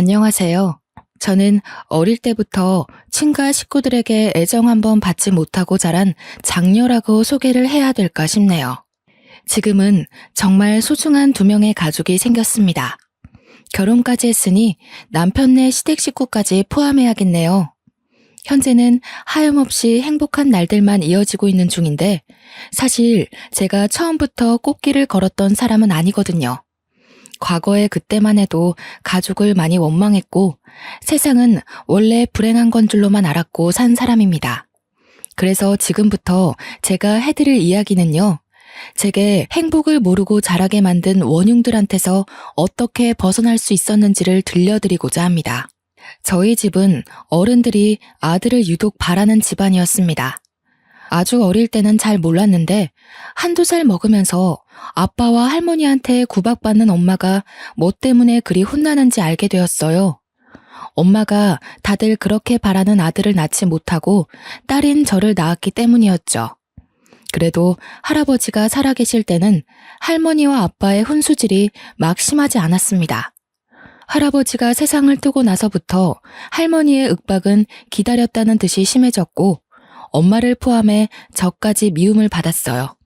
안녕하세요. 저는 어릴 때부터 친가 식구들에게 애정 한번 받지 못하고 자란 장녀라고 소개를 해야 될까 싶네요. 지금은 정말 소중한 두 명의 가족이 생겼습니다. 결혼까지 했으니 남편네 시댁 식구까지 포함해야겠네요. 현재는 하염없이 행복한 날들만 이어지고 있는 중인데 사실 제가 처음부터 꽃길을 걸었던 사람은 아니거든요. 과거에 그때만 해도 가족을 많이 원망했고 세상은 원래 불행한 건 줄로만 알았고 산 사람입니다. 그래서 지금부터 제가 해드릴 이야기는요. 제게 행복을 모르고 자라게 만든 원흉들한테서 어떻게 벗어날 수 있었는지를 들려드리고자 합니다. 저희 집은 어른들이 아들을 유독 바라는 집안이었습니다. 아주 어릴 때는 잘 몰랐는데 한두 살 먹으면서 아빠와 할머니한테 구박받는 엄마가 뭐 때문에 그리 혼나는지 알게 되었어요. 엄마가 다들 그렇게 바라는 아들을 낳지 못하고 딸인 저를 낳았기 때문이었죠. 그래도 할아버지가 살아계실 때는 할머니와 아빠의 훈수질이 막 심하지 않았습니다. 할아버지가 세상을 뜨고 나서부터 할머니의 윽박은 기다렸다는 듯이 심해졌고 엄마를 포함해 저까지 미움을 받았어요.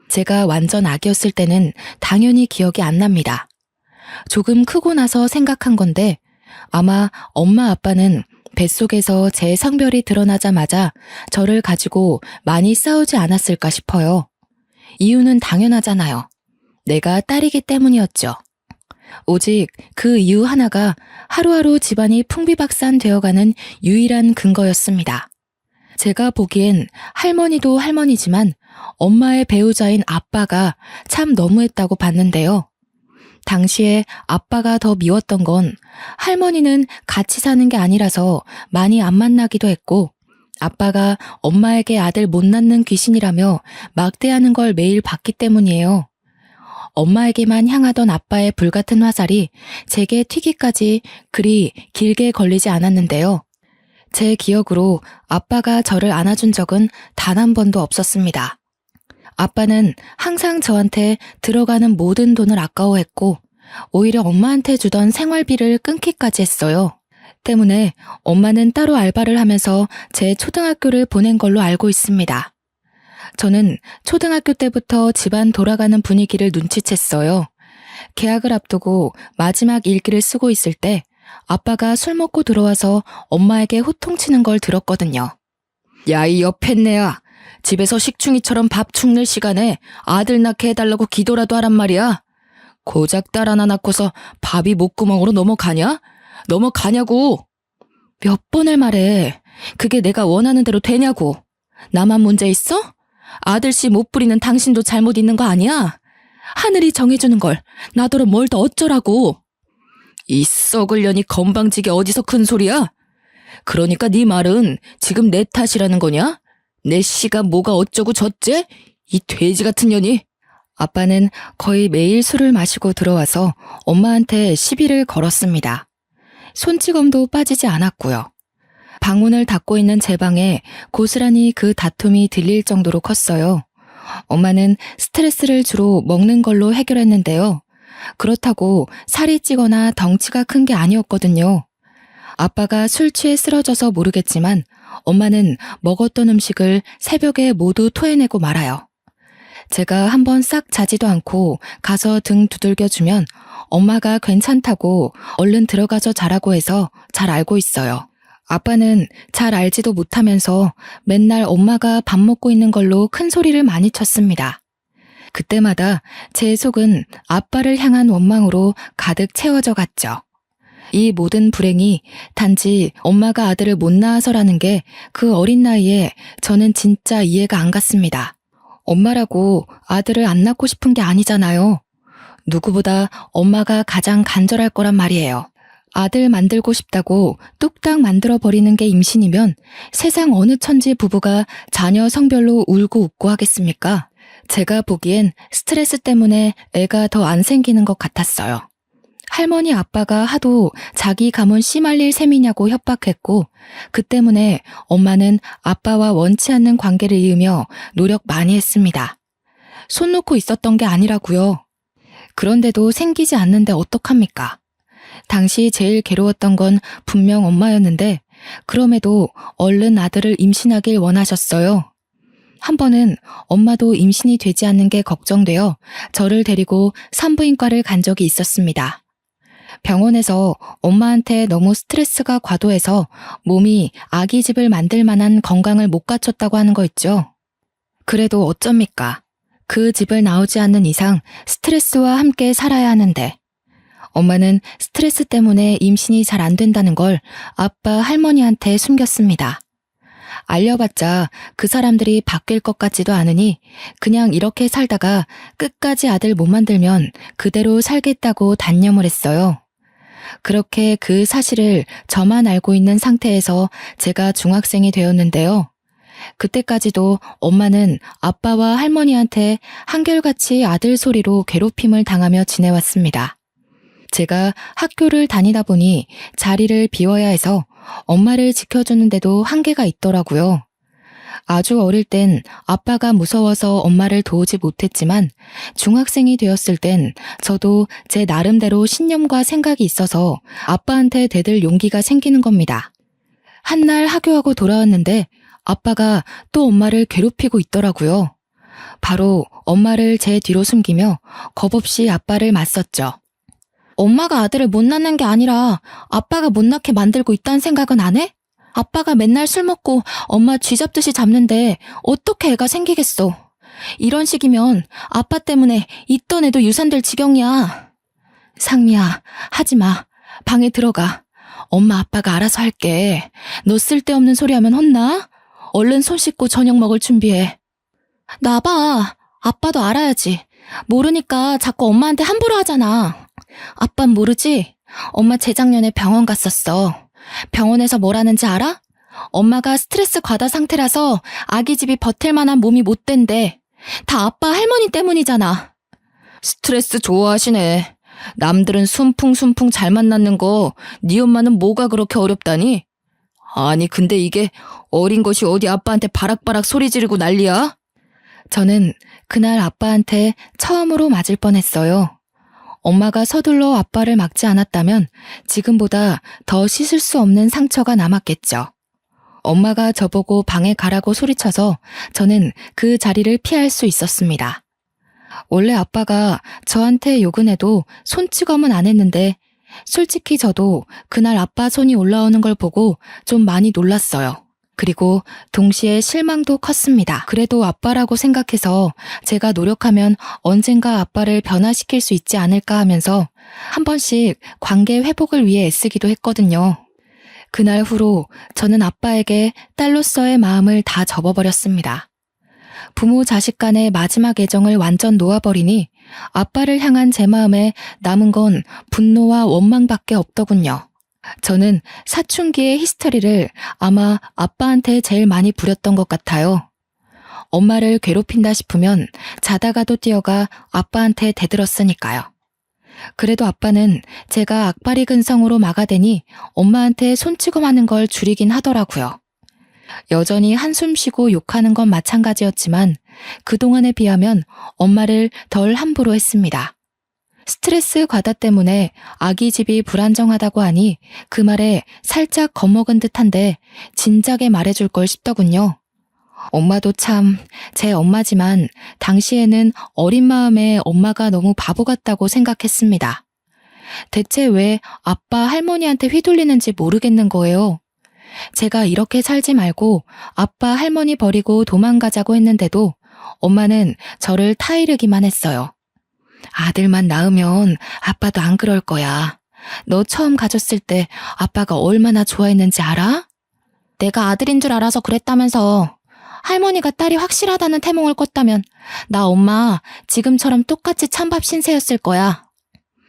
제가 완전 아기였을 때는 당연히 기억이 안 납니다. 조금 크고 나서 생각한 건데 아마 엄마 아빠는 뱃속에서 제 성별이 드러나자마자 저를 가지고 많이 싸우지 않았을까 싶어요. 이유는 당연하잖아요. 내가 딸이기 때문이었죠. 오직 그 이유 하나가 하루하루 집안이 풍비박산 되어가는 유일한 근거였습니다. 제가 보기엔 할머니도 할머니지만 엄마의 배우자인 아빠가 참 너무했다고 봤는데요. 당시에 아빠가 더 미웠던 건 할머니는 같이 사는 게 아니라서 많이 안 만나기도 했고 아빠가 엄마에게 아들 못 낳는 귀신이라며 막대하는 걸 매일 봤기 때문이에요. 엄마에게만 향하던 아빠의 불같은 화살이 제게 튀기까지 그리 길게 걸리지 않았는데요. 제 기억으로 아빠가 저를 안아준 적은 단 한 번도 없었습니다. 아빠는 항상 저한테 들어가는 모든 돈을 아까워했고 오히려 엄마한테 주던 생활비를 끊기까지 했어요. 때문에 엄마는 따로 알바를 하면서 제 초등학교를 보낸 걸로 알고 있습니다. 저는 초등학교 때부터 집안 돌아가는 분위기를 눈치챘어요. 개학을 앞두고 마지막 일기를 쓰고 있을 때 아빠가 술 먹고 들어와서 엄마에게 호통치는 걸 들었거든요. 야, 이 옆했네야. 집에서 식충이처럼 밥 축낼 시간에 아들 낳게 해달라고 기도라도 하란 말이야. 고작 딸 하나 낳고서 밥이 목구멍으로 넘어가냐? 넘어가냐고. 몇 번을 말해. 그게 내가 원하는 대로 되냐고. 나만 문제 있어? 아들씨 못 부리는 당신도 잘못 있는 거 아니야? 하늘이 정해주는 걸 나더러 뭘 더 어쩌라고. 이 썩을 년이 건방지게 어디서 큰 소리야? 그러니까 네 말은 지금 내 탓이라는 거냐? 내 씨가 뭐가 어쩌고 저째? 이 돼지 같은 년이. 아빠는 거의 매일 술을 마시고 들어와서 엄마한테 시비를 걸었습니다. 손찌검도 빠지지 않았고요. 방문을 닫고 있는 제 방에 고스란히 그 다툼이 들릴 정도로 컸어요. 엄마는 스트레스를 주로 먹는 걸로 해결했는데요. 그렇다고 살이 찌거나 덩치가 큰 게 아니었거든요. 아빠가 술 취해 쓰러져서 모르겠지만 엄마는 먹었던 음식을 새벽에 모두 토해내고 말아요. 제가 한번 싹 자지도 않고 가서 등 두들겨주면 엄마가 괜찮다고 얼른 들어가서 자라고 해서 잘 알고 있어요. 아빠는 잘 알지도 못하면서 맨날 엄마가 밥 먹고 있는 걸로 큰 소리를 많이 쳤습니다. 그때마다 제 속은 아빠를 향한 원망으로 가득 채워져 갔죠. 이 모든 불행이 단지 엄마가 아들을 못 낳아서라는 게 그 어린 나이에 저는 진짜 이해가 안 갔습니다. 엄마라고 아들을 안 낳고 싶은 게 아니잖아요. 누구보다 엄마가 가장 간절할 거란 말이에요. 아들 만들고 싶다고 뚝딱 만들어버리는 게 임신이면 세상 어느 천지 부부가 자녀 성별로 울고 웃고 하겠습니까? 제가 보기엔 스트레스 때문에 애가 더 안 생기는 것 같았어요. 할머니 아빠가 하도 자기 가문 씨말릴 셈이냐고 협박했고 그 때문에 엄마는 아빠와 원치 않는 관계를 이으며 노력 많이 했습니다. 손 놓고 있었던 게 아니라고요. 그런데도 생기지 않는데 어떡합니까? 당시 제일 괴로웠던 건 분명 엄마였는데 그럼에도 얼른 아들을 임신하길 원하셨어요. 한 번은 엄마도 임신이 되지 않는 게 걱정되어 저를 데리고 산부인과를 간 적이 있었습니다. 병원에서 엄마한테 너무 스트레스가 과도해서 몸이 아기 집을 만들 만한 건강을 못 갖췄다고 하는 거 있죠. 그래도 어쩝니까? 그 집을 나오지 않는 이상 스트레스와 함께 살아야 하는데 엄마는 스트레스 때문에 임신이 잘 안 된다는 걸 아빠 할머니한테 숨겼습니다. 알려봤자 그 사람들이 바뀔 것 같지도 않으니 그냥 이렇게 살다가 끝까지 아들 못 만들면 그대로 살겠다고 단념을 했어요. 그렇게 그 사실을 저만 알고 있는 상태에서 제가 중학생이 되었는데요. 그때까지도 엄마는 아빠와 할머니한테 한결같이 아들 소리로 괴롭힘을 당하며 지내왔습니다. 제가 학교를 다니다 보니 자리를 비워야 해서 엄마를 지켜주는데도 한계가 있더라고요. 아주 어릴 땐 아빠가 무서워서 엄마를 도우지 못했지만 중학생이 되었을 땐 저도 제 나름대로 신념과 생각이 있어서 아빠한테 대들 용기가 생기는 겁니다. 한날 하교하고 돌아왔는데 아빠가 또 엄마를 괴롭히고 있더라고요. 바로 엄마를 제 뒤로 숨기며 겁없이 아빠를 맞섰죠. 엄마가 아들을 못 낳는 게 아니라 아빠가 못 낳게 만들고 있다는 생각은 안 해? 아빠가 맨날 술 먹고 엄마 쥐잡듯이 잡는데 어떻게 애가 생기겠어. 이런 식이면 아빠 때문에 있던 애도 유산될 지경이야. 상미야, 하지 마. 방에 들어가. 엄마 아빠가 알아서 할게. 너 쓸데없는 소리 하면 혼나? 얼른 손 씻고 저녁 먹을 준비해. 나봐. 아빠도 알아야지. 모르니까 자꾸 엄마한테 함부로 하잖아. 아빤 모르지? 엄마 재작년에 병원 갔었어. 병원에서 뭘 하는지 알아? 엄마가 스트레스 과다 상태라서 아기 집이 버틸 만한 몸이 못 된대. 다 아빠 할머니 때문이잖아. 스트레스 좋아하시네. 남들은 순풍순풍 잘 만났는 거 네 엄마는 뭐가 그렇게 어렵다니? 아니 근데 이게 어린 것이 어디 아빠한테 바락바락 소리 지르고 난리야? 저는 그날 아빠한테 처음으로 맞을 뻔했어요. 엄마가 서둘러 아빠를 막지 않았다면 지금보다 더 씻을 수 없는 상처가 남았겠죠. 엄마가 저보고 방에 가라고 소리쳐서 저는 그 자리를 피할 수 있었습니다. 원래 아빠가 저한테 욕은 해도 손찌검은 안 했는데 솔직히 저도 그날 아빠 손이 올라오는 걸 보고 좀 많이 놀랐어요. 그리고 동시에 실망도 컸습니다. 그래도 아빠라고 생각해서 제가 노력하면 언젠가 아빠를 변화시킬 수 있지 않을까 하면서 한 번씩 관계 회복을 위해 애쓰기도 했거든요. 그날 후로 저는 아빠에게 딸로서의 마음을 다 접어버렸습니다. 부모 자식 간의 마지막 애정을 완전 놓아버리니 아빠를 향한 제 마음에 남은 건 분노와 원망밖에 없더군요. 저는 사춘기의 히스테리를 아마 아빠한테 제일 많이 부렸던 것 같아요. 엄마를 괴롭힌다 싶으면 자다가도 뛰어가 아빠한테 대들었으니까요. 그래도 아빠는 제가 악바리 근성으로 막아대니 엄마한테 손찌검하는 걸 줄이긴 하더라고요. 여전히 한숨 쉬고 욕하는 건 마찬가지였지만 그동안에 비하면 엄마를 덜 함부로 했습니다. 스트레스 과다 때문에 아기 집이 불안정하다고 하니 그 말에 살짝 겁먹은 듯한데 진작에 말해줄 걸 싶더군요. 엄마도 참 제 엄마지만 당시에는 어린 마음에 엄마가 너무 바보 같다고 생각했습니다. 대체 왜 아빠 할머니한테 휘둘리는지 모르겠는 거예요. 제가 이렇게 살지 말고 아빠 할머니 버리고 도망가자고 했는데도 엄마는 저를 타이르기만 했어요. 아들만 낳으면 아빠도 안 그럴 거야. 너 처음 가졌을 때 아빠가 얼마나 좋아했는지 알아? 내가 아들인 줄 알아서 그랬다면서. 할머니가 딸이 확실하다는 태몽을 꿨다면 나 엄마 지금처럼 똑같이 찬밥 신세였을 거야.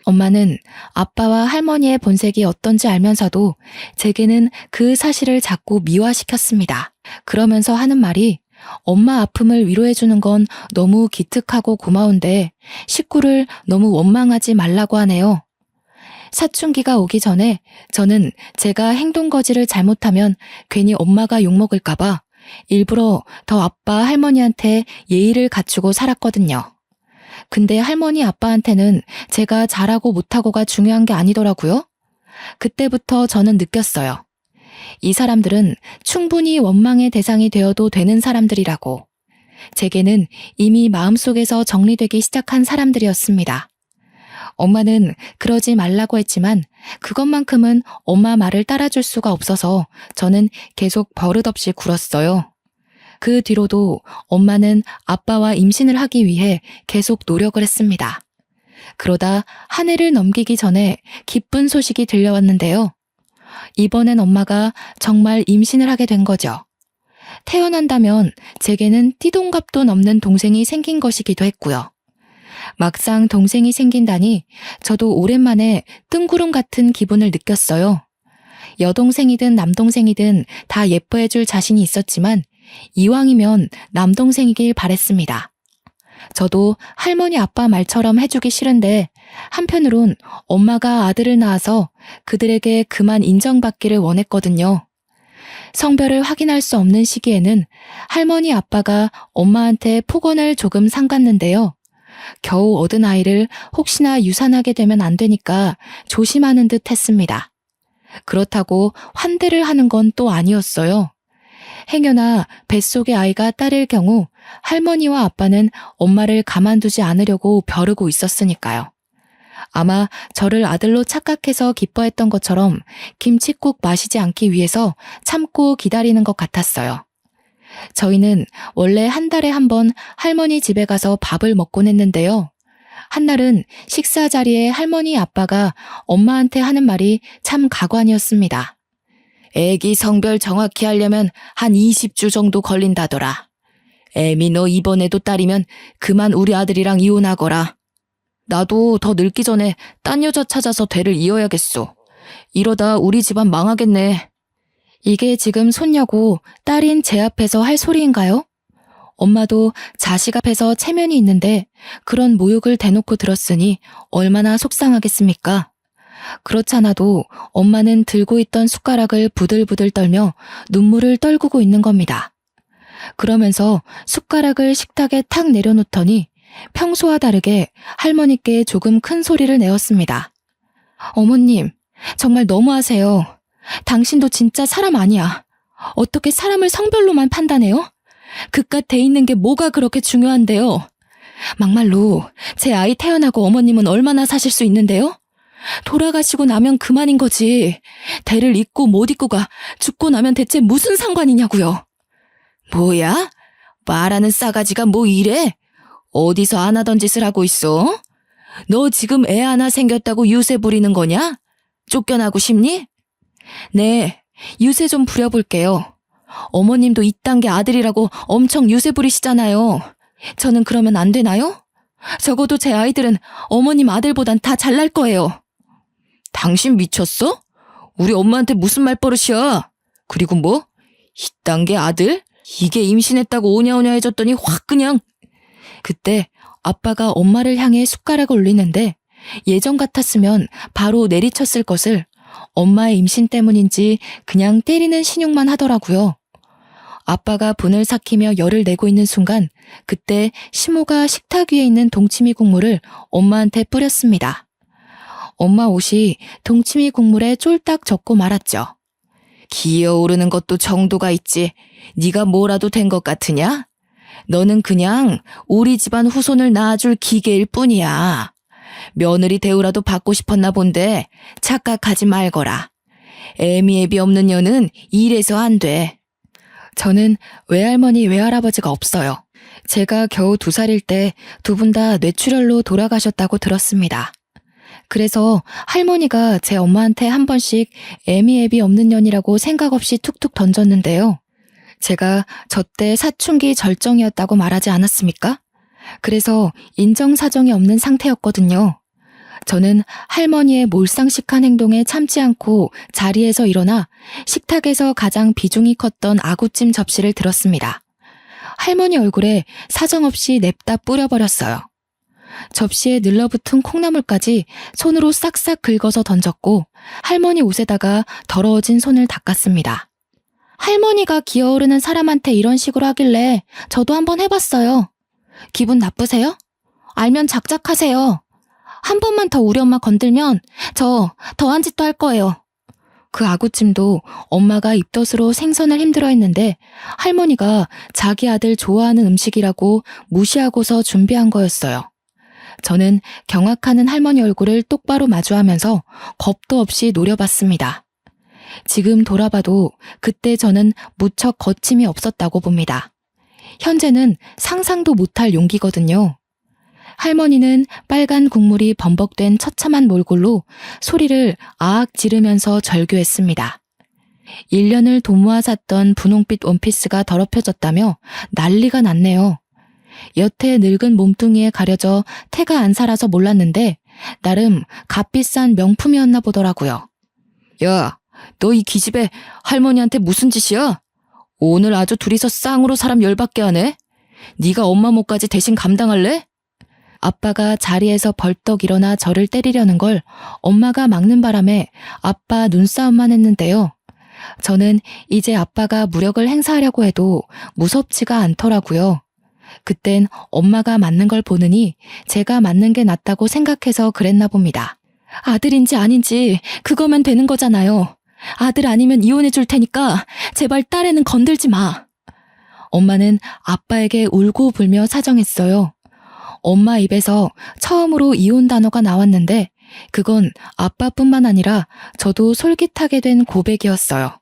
엄마는 아빠와 할머니의 본색이 어떤지 알면서도 제게는 그 사실을 자꾸 미화시켰습니다. 그러면서 하는 말이 엄마 아픔을 위로해주는 건 너무 기특하고 고마운데 식구를 너무 원망하지 말라고 하네요. 사춘기가 오기 전에 저는 제가 행동거지를 잘못하면 괜히 엄마가 욕먹을까봐 일부러 더 아빠 할머니한테 예의를 갖추고 살았거든요. 근데 할머니 아빠한테는 제가 잘하고 못하고가 중요한 게 아니더라고요. 그때부터 저는 느꼈어요. 이 사람들은 충분히 원망의 대상이 되어도 되는 사람들이라고. 제게는 이미 마음속에서 정리되기 시작한 사람들이었습니다. 엄마는 그러지 말라고 했지만 그것만큼은 엄마 말을 따라줄 수가 없어서 저는 계속 버릇없이 굴었어요. 그 뒤로도 엄마는 아빠와 임신을 하기 위해 계속 노력을 했습니다. 그러다 한 해를 넘기기 전에 기쁜 소식이 들려왔는데요. 이번엔 엄마가 정말 임신을 하게 된 거죠. 태어난다면 제게는 띠동갑도 넘는 동생이 생긴 것이기도 했고요. 막상 동생이 생긴다니 저도 오랜만에 뜬구름 같은 기분을 느꼈어요. 여동생이든 남동생이든 다 예뻐해줄 자신이 있었지만 이왕이면 남동생이길 바랬습니다. 저도 할머니 아빠 말처럼 해주기 싫은데 한편으론 엄마가 아들을 낳아서 그들에게 그만 인정받기를 원했거든요. 성별을 확인할 수 없는 시기에는 할머니 아빠가 엄마한테 폭언을 조금 삼갔는데요. 겨우 얻은 아이를 혹시나 유산하게 되면 안 되니까 조심하는 듯 했습니다. 그렇다고 환대를 하는 건 또 아니었어요. 행여나 뱃속의 아이가 딸일 경우 할머니와 아빠는 엄마를 가만두지 않으려고 벼르고 있었으니까요. 아마 저를 아들로 착각해서 기뻐했던 것처럼 김칫국 마시지 않기 위해서 참고 기다리는 것 같았어요. 저희는 원래 한 달에 한 번 할머니 집에 가서 밥을 먹곤 했는데요. 한날은 식사 자리에 할머니 아빠가 엄마한테 하는 말이 참 가관이었습니다. 애기 성별 정확히 하려면 한 20주 정도 걸린다더라. 애미 너 이번에도 딸이면 그만 우리 아들이랑 이혼하거라. 나도 더 늙기 전에 딴 여자 찾아서 대를 이어야겠소. 이러다 우리 집안 망하겠네. 이게 지금 손녀고 딸인 제 앞에서 할 소리인가요? 엄마도 자식 앞에서 체면이 있는데 그런 모욕을 대놓고 들었으니 얼마나 속상하겠습니까? 그렇잖아도 엄마는 들고 있던 숟가락을 부들부들 떨며 눈물을 떨구고 있는 겁니다. 그러면서 숟가락을 식탁에 탁 내려놓더니 평소와 다르게 할머니께 조금 큰 소리를 내었습니다. 어머님, 정말 너무하세요. 당신도 진짜 사람 아니야. 어떻게 사람을 성별로만 판단해요? 그깟 돼 있는 게 뭐가 그렇게 중요한데요? 막말로 제 아이 태어나고 어머님은 얼마나 사실 수 있는데요? 돌아가시고 나면 그만인 거지. 대를 잇고 못 잇고가 죽고 나면 대체 무슨 상관이냐고요. 뭐야? 말하는 싸가지가 뭐 이래? 어디서 안 하던 짓을 하고 있어? 너 지금 애 하나 생겼다고 유세 부리는 거냐? 쫓겨나고 싶니? 네, 유세 좀 부려볼게요. 어머님도 이딴 게 아들이라고 엄청 유세 부리시잖아요. 저는 그러면 안 되나요? 적어도 제 아이들은 어머님 아들보단 다 잘날 거예요. 당신 미쳤어? 우리 엄마한테 무슨 말버릇이야? 그리고 뭐? 이딴 게 아들? 이게 임신했다고 오냐오냐 해줬더니 확 그냥. 그때 아빠가 엄마를 향해 숟가락을 올리는데 예전 같았으면 바로 내리쳤을 것을 엄마의 임신 때문인지 그냥 때리는 신용만 하더라고요. 아빠가 분을 삭히며 열을 내고 있는 순간 그때 시모가 식탁 위에 있는 동치미 국물을 엄마한테 뿌렸습니다. 엄마 옷이 동치미 국물에 쫄딱 젖고 말았죠. 기어오르는 것도 정도가 있지. 네가 뭐라도 된 것 같으냐? 너는 그냥 우리 집안 후손을 낳아줄 기계일 뿐이야. 며느리 대우라도 받고 싶었나 본데 착각하지 말거라. 애미애비 없는 년은 이래서 안 돼. 저는 외할머니 외할아버지가 없어요. 제가 겨우 2살일 때 두 분 다 뇌출혈로 돌아가셨다고 들었습니다. 그래서 할머니가 제 엄마한테 한 번씩 애미애비 없는 년이라고 생각 없이 툭툭 던졌는데요. 제가 저때 사춘기 절정이었다고 말하지 않았습니까? 그래서 인정사정이 없는 상태였거든요. 저는 할머니의 몰상식한 행동에 참지 않고 자리에서 일어나 식탁에서 가장 비중이 컸던 아구찜 접시를 들었습니다. 할머니 얼굴에 사정없이 냅다 뿌려버렸어요. 접시에 늘러붙은 콩나물까지 손으로 싹싹 긁어서 던졌고 할머니 옷에다가 더러워진 손을 닦았습니다. 할머니가 기어오르는 사람한테 이런 식으로 하길래 저도 한번 해봤어요. 기분 나쁘세요? 알면 작작하세요. 한 번만 더 우리 엄마 건들면 저 더한 짓도 할 거예요. 그 아구찜도 엄마가 입덧으로 생선을 힘들어했는데 할머니가 자기 아들 좋아하는 음식이라고 무시하고서 준비한 거였어요. 저는 경악하는 할머니 얼굴을 똑바로 마주하면서 겁도 없이 노려봤습니다. 지금 돌아봐도 그때 저는 무척 거침이 없었다고 봅니다. 현재는 상상도 못할 용기거든요. 할머니는 빨간 국물이 범벅된 처참한 몰골로 소리를 아악 지르면서 절규했습니다. 1년을 도모아 샀던 분홍빛 원피스가 더럽혀졌다며 난리가 났네요. 여태 늙은 몸뚱이에 가려져 태가 안 살아서 몰랐는데 나름 값비싼 명품이었나 보더라고요. 야, 너 이 기집애 할머니한테 무슨 짓이야? 오늘 아주 둘이서 쌍으로 사람 열받게 하네? 네가 엄마 몫까지 대신 감당할래? 아빠가 자리에서 벌떡 일어나 저를 때리려는 걸 엄마가 막는 바람에 아빠 눈싸움만 했는데요. 저는 이제 아빠가 무력을 행사하려고 해도 무섭지가 않더라고요. 그땐 엄마가 맞는 걸 보느니 제가 맞는 게 낫다고 생각해서 그랬나 봅니다. 아들인지 아닌지 그거면 되는 거잖아요. 아들 아니면 이혼해 줄 테니까 제발 딸애는 건들지 마. 엄마는 아빠에게 울고 불며 사정했어요. 엄마 입에서 처음으로 이혼 단어가 나왔는데 그건 아빠뿐만 아니라 저도 솔깃하게 된 고백이었어요.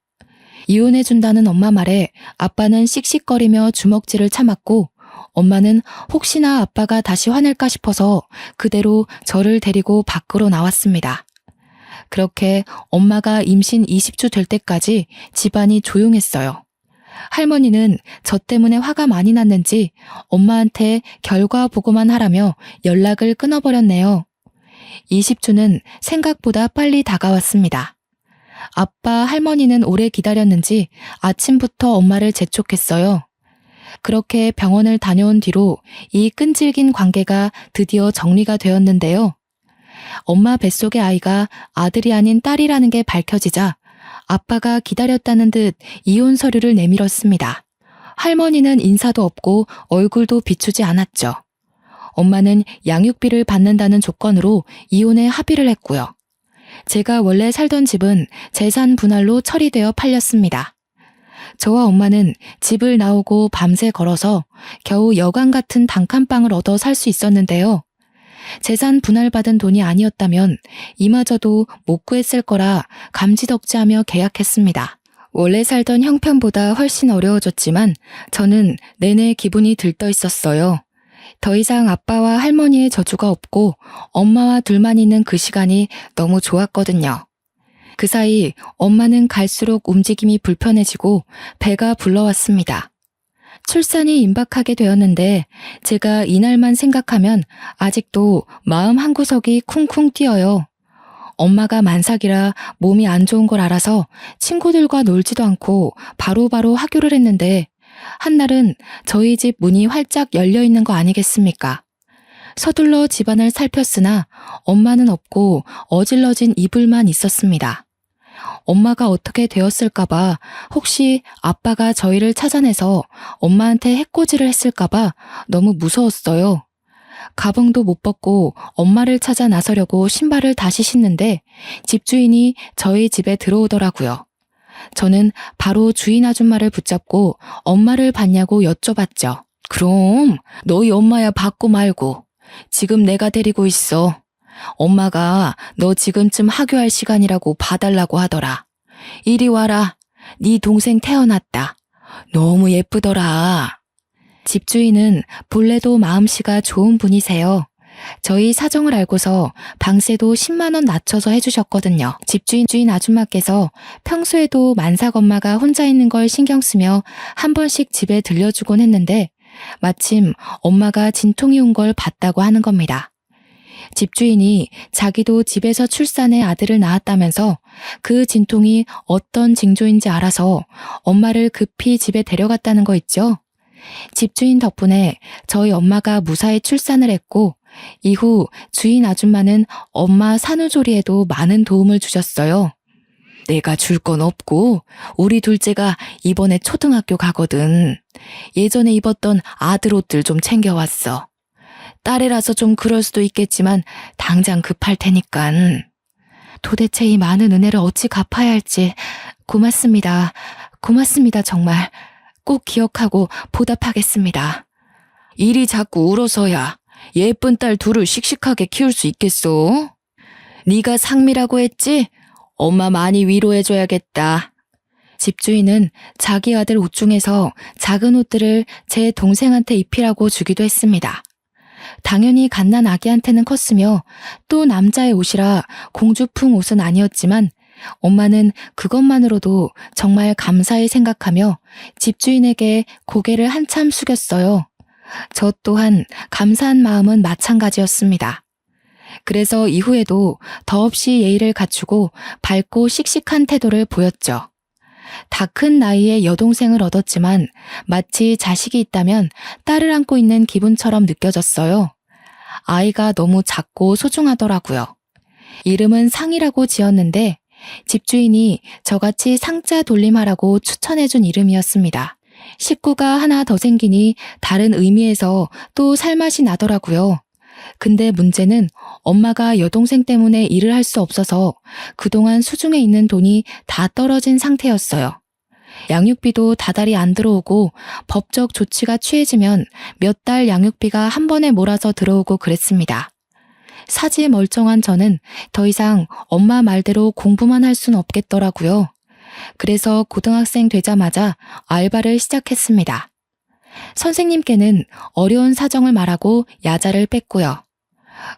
이혼해준다는 엄마 말에 아빠는 씩씩거리며 주먹질을 참았고 엄마는 혹시나 아빠가 다시 화낼까 싶어서 그대로 저를 데리고 밖으로 나왔습니다. 그렇게 엄마가 임신 20주 될 때까지 집안이 조용했어요. 할머니는 저 때문에 화가 많이 났는지 엄마한테 결과 보고만 하라며 연락을 끊어버렸네요. 20주는 생각보다 빨리 다가왔습니다. 아빠, 할머니는 오래 기다렸는지 아침부터 엄마를 재촉했어요. 그렇게 병원을 다녀온 뒤로 이 끈질긴 관계가 드디어 정리가 되었는데요. 엄마 뱃속의 아이가 아들이 아닌 딸이라는 게 밝혀지자 아빠가 기다렸다는 듯 이혼 서류를 내밀었습니다. 할머니는 인사도 없고 얼굴도 비추지 않았죠. 엄마는 양육비를 받는다는 조건으로 이혼에 합의를 했고요. 제가 원래 살던 집은 재산 분할로 처리되어 팔렸습니다. 저와 엄마는 집을 나오고 밤새 걸어서 겨우 여관 같은 단칸방을 얻어 살 수 있었는데요. 재산 분할받은 돈이 아니었다면 이마저도 못 구했을 거라 감지덕지하며 계약했습니다. 원래 살던 형편보다 훨씬 어려워졌지만 저는 내내 기분이 들떠 있었어요. 더 이상 아빠와 할머니의 저주가 없고 엄마와 둘만 있는 그 시간이 너무 좋았거든요. 그 사이 엄마는 갈수록 움직임이 불편해지고 배가 불러왔습니다. 출산이 임박하게 되었는데 제가 이날만 생각하면 아직도 마음 한구석이 쿵쿵 뛰어요. 엄마가 만삭이라 몸이 안 좋은 걸 알아서 친구들과 놀지도 않고 바로바로 하교를 했는데 한날은 저희 집 문이 활짝 열려 있는 거 아니겠습니까? 서둘러 집안을 살폈으나 엄마는 없고 어질러진 이불만 있었습니다. 엄마가 어떻게 되었을까봐 혹시 아빠가 저희를 찾아내서 엄마한테 해코지를 했을까봐 너무 무서웠어요. 가방도 못 벗고 엄마를 찾아 나서려고 신발을 다시 신는데 집주인이 저희 집에 들어오더라고요. 저는 바로 주인 아줌마를 붙잡고 엄마를 봤냐고 여쭤봤죠. 그럼 너희 엄마야 받고 말고. 지금 내가 데리고 있어. 엄마가 너 지금쯤 하교할 시간이라고 봐달라고 하더라. 이리 와라. 네 동생 태어났다. 너무 예쁘더라. 집주인은 본래도 마음씨가 좋은 분이세요. 저희 사정을 알고서 방세도 10만 원 낮춰서 해주셨거든요. 집주인 아줌마께서 평소에도 만삭 엄마가 혼자 있는 걸 신경 쓰며 한 번씩 집에 들려주곤 했는데 마침 엄마가 진통이 온 걸 봤다고 하는 겁니다. 집주인이 자기도 집에서 출산해 아들을 낳았다면서 그 진통이 어떤 징조인지 알아서 엄마를 급히 집에 데려갔다는 거 있죠. 집주인 덕분에 저희 엄마가 무사히 출산을 했고 이후 주인 아줌마는 엄마 산후조리에도 많은 도움을 주셨어요. 내가 줄 건 없고 우리 둘째가 이번에 초등학교 가거든. 예전에 입었던 아들 옷들 좀 챙겨왔어. 딸이라서 좀 그럴 수도 있겠지만 당장 급할 테니깐. 도대체 이 많은 은혜를 어찌 갚아야 할지. 고맙습니다. 고맙습니다, 정말. 꼭 기억하고 보답하겠습니다. 일이 자꾸 울어서야 예쁜 딸 둘을 씩씩하게 키울 수 있겠소? 네가 상미라고 했지? 엄마 많이 위로해줘야겠다. 집주인은 자기 아들 옷 중에서 작은 옷들을 제 동생한테 입히라고 주기도 했습니다. 당연히 갓난 아기한테는 컸으며 또 남자의 옷이라 공주풍 옷은 아니었지만 엄마는 그것만으로도 정말 감사히 생각하며 집주인에게 고개를 한참 숙였어요. 저 또한 감사한 마음은 마찬가지였습니다. 그래서 이후에도 더없이 예의를 갖추고 밝고 씩씩한 태도를 보였죠. 다 큰 나이에 여동생을 얻었지만 마치 자식이 있다면 딸을 안고 있는 기분처럼 느껴졌어요. 아이가 너무 작고 소중하더라고요. 이름은 상이라고 지었는데 집주인이 저같이 상자 돌림하라고 추천해준 이름이었습니다. 식구가 하나 더 생기니 다른 의미에서 또 살맛이 나더라고요. 근데 문제는 엄마가 여동생 때문에 일을 할 수 없어서 그동안 수중에 있는 돈이 다 떨어진 상태였어요. 양육비도 다달이 안 들어오고 법적 조치가 취해지면 몇 달 양육비가 한 번에 몰아서 들어오고 그랬습니다. 사지 멀쩡한 저는 더 이상 엄마 말대로 공부만 할 순 없겠더라고요. 그래서 고등학생 되자마자 알바를 시작했습니다. 선생님께는 어려운 사정을 말하고 야자를 뺐고요.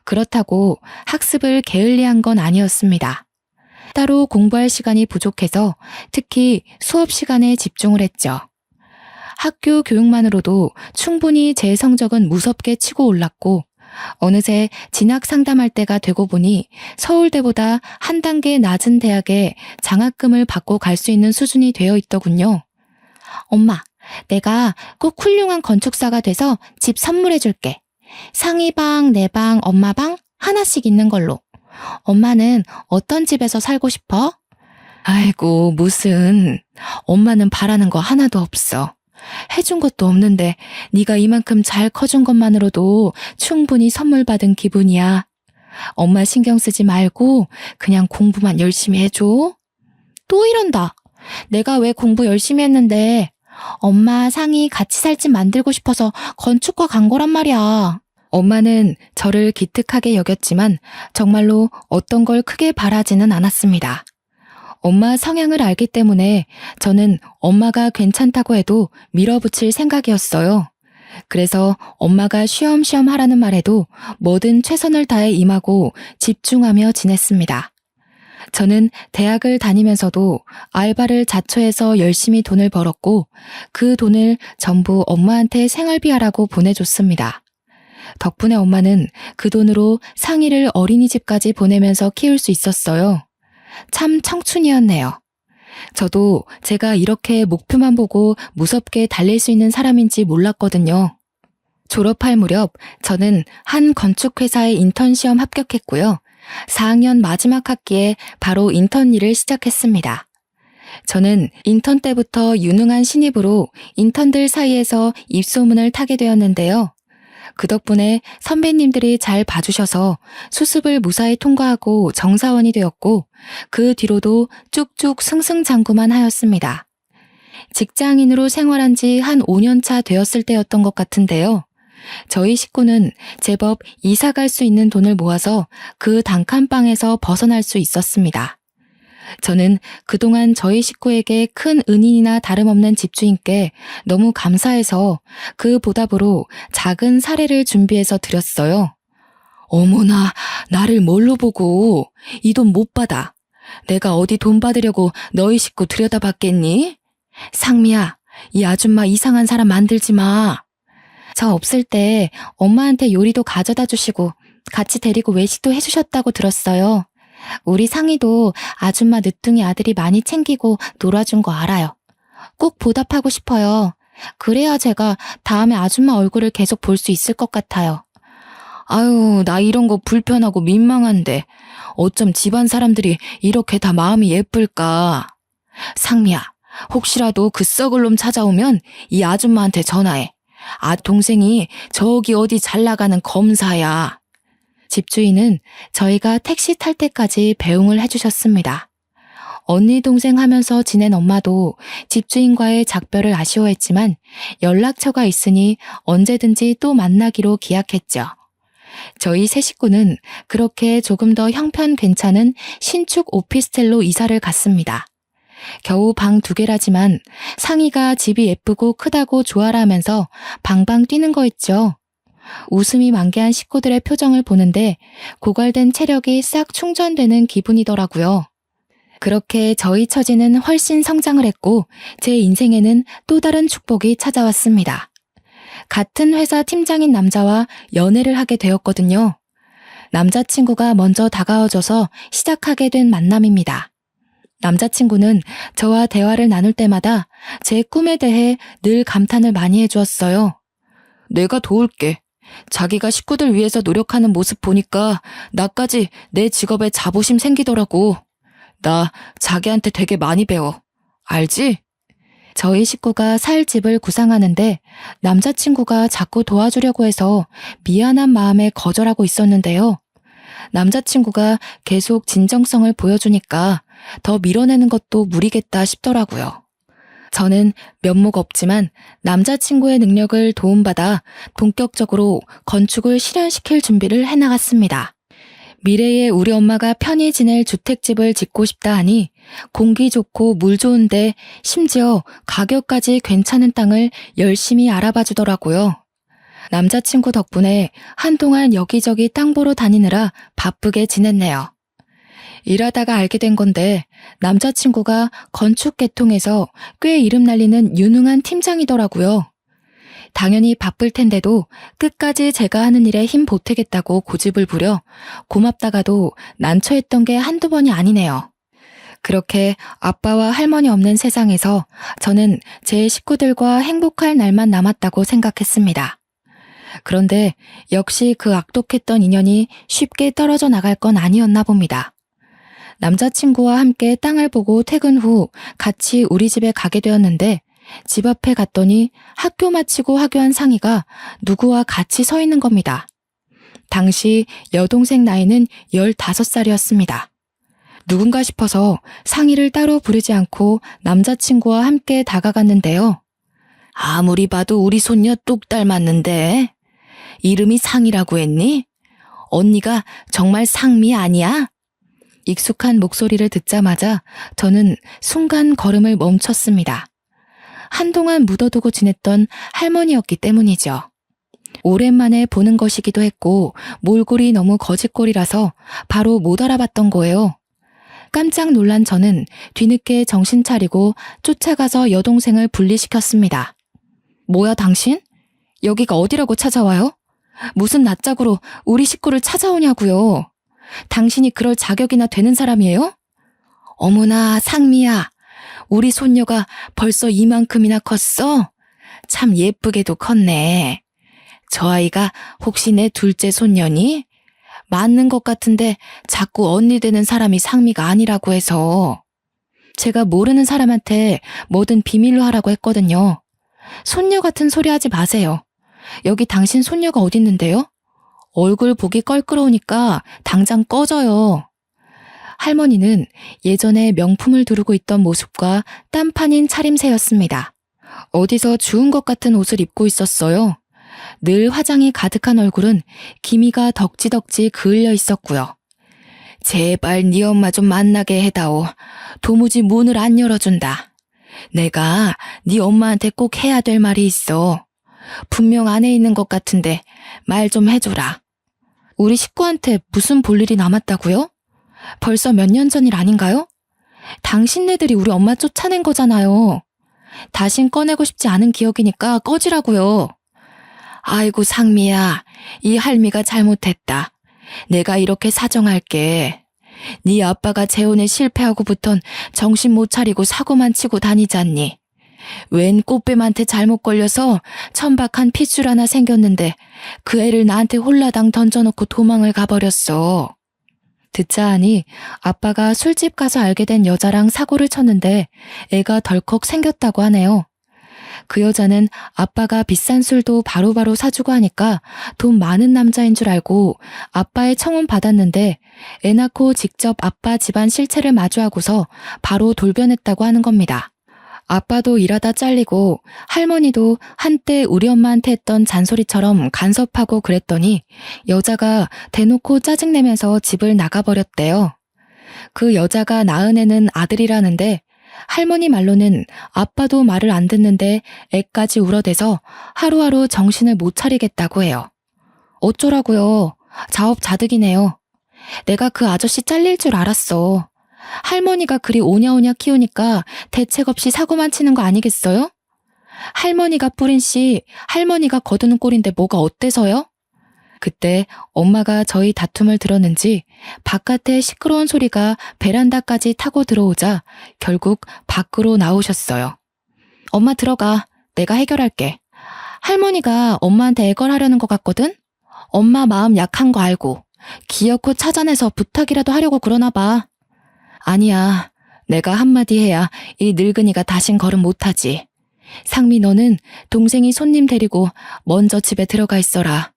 그렇다고 학습을 게을리한 건 아니었습니다. 따로 공부할 시간이 부족해서 특히 수업 시간에 집중을 했죠. 학교 교육만으로도 충분히 제 성적은 무섭게 치고 올랐고 어느새 진학 상담할 때가 되고 보니 서울대보다 한 단계 낮은 대학에 장학금을 받고 갈 수 있는 수준이 되어 있더군요. 엄마, 내가 꼭 훌륭한 건축사가 돼서 집 선물해 줄게. 상이 방, 내 방, 엄마 방 하나씩 있는 걸로. 엄마는 어떤 집에서 살고 싶어? 아이고, 무슨. 엄마는 바라는 거 하나도 없어. 해준 것도 없는데 네가 이만큼 잘 커준 것만으로도 충분히 선물 받은 기분이야. 엄마 신경 쓰지 말고 그냥 공부만 열심히 해줘. 또 이런다. 내가 왜 공부 열심히 했는데 엄마 상이 같이 살 집 만들고 싶어서 건축과 간 거란 말이야. 엄마는 저를 기특하게 여겼지만 정말로 어떤 걸 크게 바라지는 않았습니다. 엄마 성향을 알기 때문에 저는 엄마가 괜찮다고 해도 밀어붙일 생각이었어요. 그래서 엄마가 쉬엄쉬엄 하라는 말에도 뭐든 최선을 다해 임하고 집중하며 지냈습니다. 저는 대학을 다니면서도 알바를 자처해서 열심히 돈을 벌었고 그 돈을 전부 엄마한테 생활비 하라고 보내줬습니다. 덕분에 엄마는 그 돈으로 상이를 어린이집까지 보내면서 키울 수 있었어요. 참 청춘이었네요. 저도 제가 이렇게 목표만 보고 무섭게 달릴 수 있는 사람인지 몰랐거든요. 졸업할 무렵 저는 한 건축회사에 인턴 시험 합격했고요. 4학년 마지막 학기에 바로 인턴 일을 시작했습니다. 저는 인턴 때부터 유능한 신입으로 인턴들 사이에서 입소문을 타게 되었는데요. 그 덕분에 선배님들이 잘 봐주셔서 수습을 무사히 통과하고 정사원이 되었고 그 뒤로도 쭉쭉 승승장구만 하였습니다. 직장인으로 생활한 지 한 5년 차 되었을 때였던 것 같은데요. 저희 식구는 제법 이사 갈 수 있는 돈을 모아서 그 단칸방에서 벗어날 수 있었습니다. 저는 그동안 저희 식구에게 큰 은인이나 다름없는 집주인께 너무 감사해서 그 보답으로 작은 사례를 준비해서 드렸어요. 어머나, 나를 뭘로 보고 이 돈 못 받아. 내가 어디 돈 받으려고 너희 식구 들여다봤겠니? 상미야, 이 아줌마 이상한 사람 만들지 마. 저 없을 때 엄마한테 요리도 가져다 주시고 같이 데리고 외식도 해주셨다고 들었어요. 우리 상이도 아줌마 늦둥이 아들이 많이 챙기고 놀아준 거 알아요. 꼭 보답하고 싶어요. 그래야 제가 다음에 아줌마 얼굴을 계속 볼 수 있을 것 같아요. 아유, 나 이런 거 불편하고 민망한데 어쩜 집안 사람들이 이렇게 다 마음이 예쁠까. 상미야, 혹시라도 그 썩을 놈 찾아오면 이 아줌마한테 전화해. 동생이 저기 어디 잘 나가는 검사야. 집주인은 저희가 택시 탈 때까지 배웅을 해주셨습니다. 언니 동생 하면서 지낸 엄마도 집주인과의 작별을 아쉬워했지만 연락처가 있으니 언제든지 또 만나기로 기약했죠. 저희 세 식구는 그렇게 조금 더 형편 괜찮은 신축 오피스텔로 이사를 갔습니다. 겨우 방 2개라지만 상희가 집이 예쁘고 크다고 좋아라 하면서 방방 뛰는 거 있죠. 웃음이 만개한 식구들의 표정을 보는데 고갈된 체력이 싹 충전되는 기분이더라고요. 그렇게 저희 처지는 훨씬 성장을 했고 제 인생에는 또 다른 축복이 찾아왔습니다. 같은 회사 팀장인 남자와 연애를 하게 되었거든요. 남자친구가 먼저 다가와줘서 시작하게 된 만남입니다. 남자친구는 저와 대화를 나눌 때마다 제 꿈에 대해 늘 감탄을 많이 해주었어요. 내가 도울게. 자기가 식구들 위해서 노력하는 모습 보니까 나까지 내 직업에 자부심 생기더라고. 나 자기한테 되게 많이 배워. 알지? 저희 식구가 살 집을 구상하는데 남자친구가 자꾸 도와주려고 해서 미안한 마음에 거절하고 있었는데요. 남자친구가 계속 진정성을 보여주니까 더 밀어내는 것도 무리겠다 싶더라고요. 저는 면목 없지만 남자친구의 능력을 도움받아 본격적으로 건축을 실현시킬 준비를 해나갔습니다. 미래에 우리 엄마가 편히 지낼 주택집을 짓고 싶다 하니 공기 좋고 물 좋은데 심지어 가격까지 괜찮은 땅을 열심히 알아봐 주더라고요. 남자친구 덕분에 한동안 여기저기 땅 보러 다니느라 바쁘게 지냈네요. 일하다가 알게 된 건데 남자친구가 건축 계통에서 꽤 이름 날리는 유능한 팀장이더라고요. 당연히 바쁠 텐데도 끝까지 제가 하는 일에 힘 보태겠다고 고집을 부려 고맙다가도 난처했던 게 한두 번이 아니네요. 그렇게 아빠와 할머니 없는 세상에서 저는 제 식구들과 행복할 날만 남았다고 생각했습니다. 그런데 역시 그 악독했던 인연이 쉽게 떨어져 나갈 건 아니었나 봅니다. 남자친구와 함께 땅을 보고 퇴근 후 같이 우리 집에 가게 되었는데 집 앞에 갔더니 학교 마치고 하교한 상희가 누구와 같이 서 있는 겁니다. 당시 여동생 나이는 15살이었습니다. 누군가 싶어서 상희를 따로 부르지 않고 남자친구와 함께 다가갔는데요. 아무리 봐도 우리 손녀 똑 닮았는데 이름이 상희라고 했니? 언니가 정말 상미 아니야? 익숙한 목소리를 듣자마자 저는 순간 걸음을 멈췄습니다. 한동안 묻어두고 지냈던 할머니였기 때문이죠. 오랜만에 보는 것이기도 했고 몰골이 너무 거짓골이라서 바로 못 알아봤던 거예요. 깜짝 놀란 저는 뒤늦게 정신 차리고 쫓아가서 여동생을 분리시켰습니다. 뭐야 당신? 여기가 어디라고 찾아와요? 무슨 낯짝으로 우리 식구를 찾아오냐고요. 당신이 그럴 자격이나 되는 사람이에요? 어머나 상미야. 우리 손녀가 벌써 이만큼이나 컸어? 참 예쁘게도 컸네. 저 아이가 혹시 내 둘째 손녀니? 맞는 것 같은데 자꾸 언니 되는 사람이 상미가 아니라고 해서. 제가 모르는 사람한테 뭐든 비밀로 하라고 했거든요. 손녀 같은 소리 하지 마세요. 여기 당신 손녀가 어딨는데요? 얼굴 보기 껄끄러우니까 당장 꺼져요. 할머니는 예전에 명품을 두르고 있던 모습과 딴판인 차림새였습니다. 어디서 주운 것 같은 옷을 입고 있었어요. 늘 화장이 가득한 얼굴은 기미가 덕지덕지 그을려 있었고요. 제발 네 엄마 좀 만나게 해다오. 도무지 문을 안 열어준다. 내가 네 엄마한테 꼭 해야 될 말이 있어. 분명 안에 있는 것 같은데 말 좀 해줘라. 우리 식구한테 무슨 볼일이 남았다고요? 벌써 몇 년 전 일 아닌가요? 당신네들이 우리 엄마 쫓아낸 거잖아요. 다신 꺼내고 싶지 않은 기억이니까 꺼지라고요. 아이고 상미야, 이 할미가 잘못했다. 내가 이렇게 사정할게. 네 아빠가 재혼에 실패하고부턴 정신 못 차리고 사고만 치고 다니잖니. 웬 꽃뱀한테 잘못 걸려서 천박한 핏줄 하나 생겼는데 그 애를 나한테 홀라당 던져놓고 도망을 가버렸어. 듣자 하니 아빠가 술집 가서 알게 된 여자랑 사고를 쳤는데 애가 덜컥 생겼다고 하네요. 그 여자는 아빠가 비싼 술도 바로바로 사주고 하니까 돈 많은 남자인 줄 알고 아빠의 청혼 받았는데 애 낳고 직접 아빠 집안 실체를 마주하고서 바로 돌변했다고 하는 겁니다. 아빠도 일하다 잘리고 할머니도 한때 우리 엄마한테 했던 잔소리처럼 간섭하고 그랬더니 여자가 대놓고 짜증내면서 집을 나가버렸대요. 그 여자가 낳은 애는 아들이라는데 할머니 말로는 아빠도 말을 안 듣는데 애까지 울어대서 하루하루 정신을 못 차리겠다고 해요. 어쩌라고요. 자업자득이네요. 내가 그 아저씨 잘릴 줄 알았어. 할머니가 그리 오냐오냐 키우니까 대책 없이 사고만 치는 거 아니겠어요? 할머니가 뿌린 씨, 할머니가 거두는 꼴인데 뭐가 어때서요? 그때 엄마가 저희 다툼을 들었는지 바깥에 시끄러운 소리가 베란다까지 타고 들어오자 결국 밖으로 나오셨어요. 엄마 들어가. 내가 해결할게. 할머니가 엄마한테 애걸하려는 것 같거든? 엄마 마음 약한 거 알고 기어코 찾아내서 부탁이라도 하려고 그러나 봐. 아니야. 내가 한마디 해야 이 늙은이가 다신 걸음 못하지. 상미 너는 동생이 손님 데리고 먼저 집에 들어가 있어라.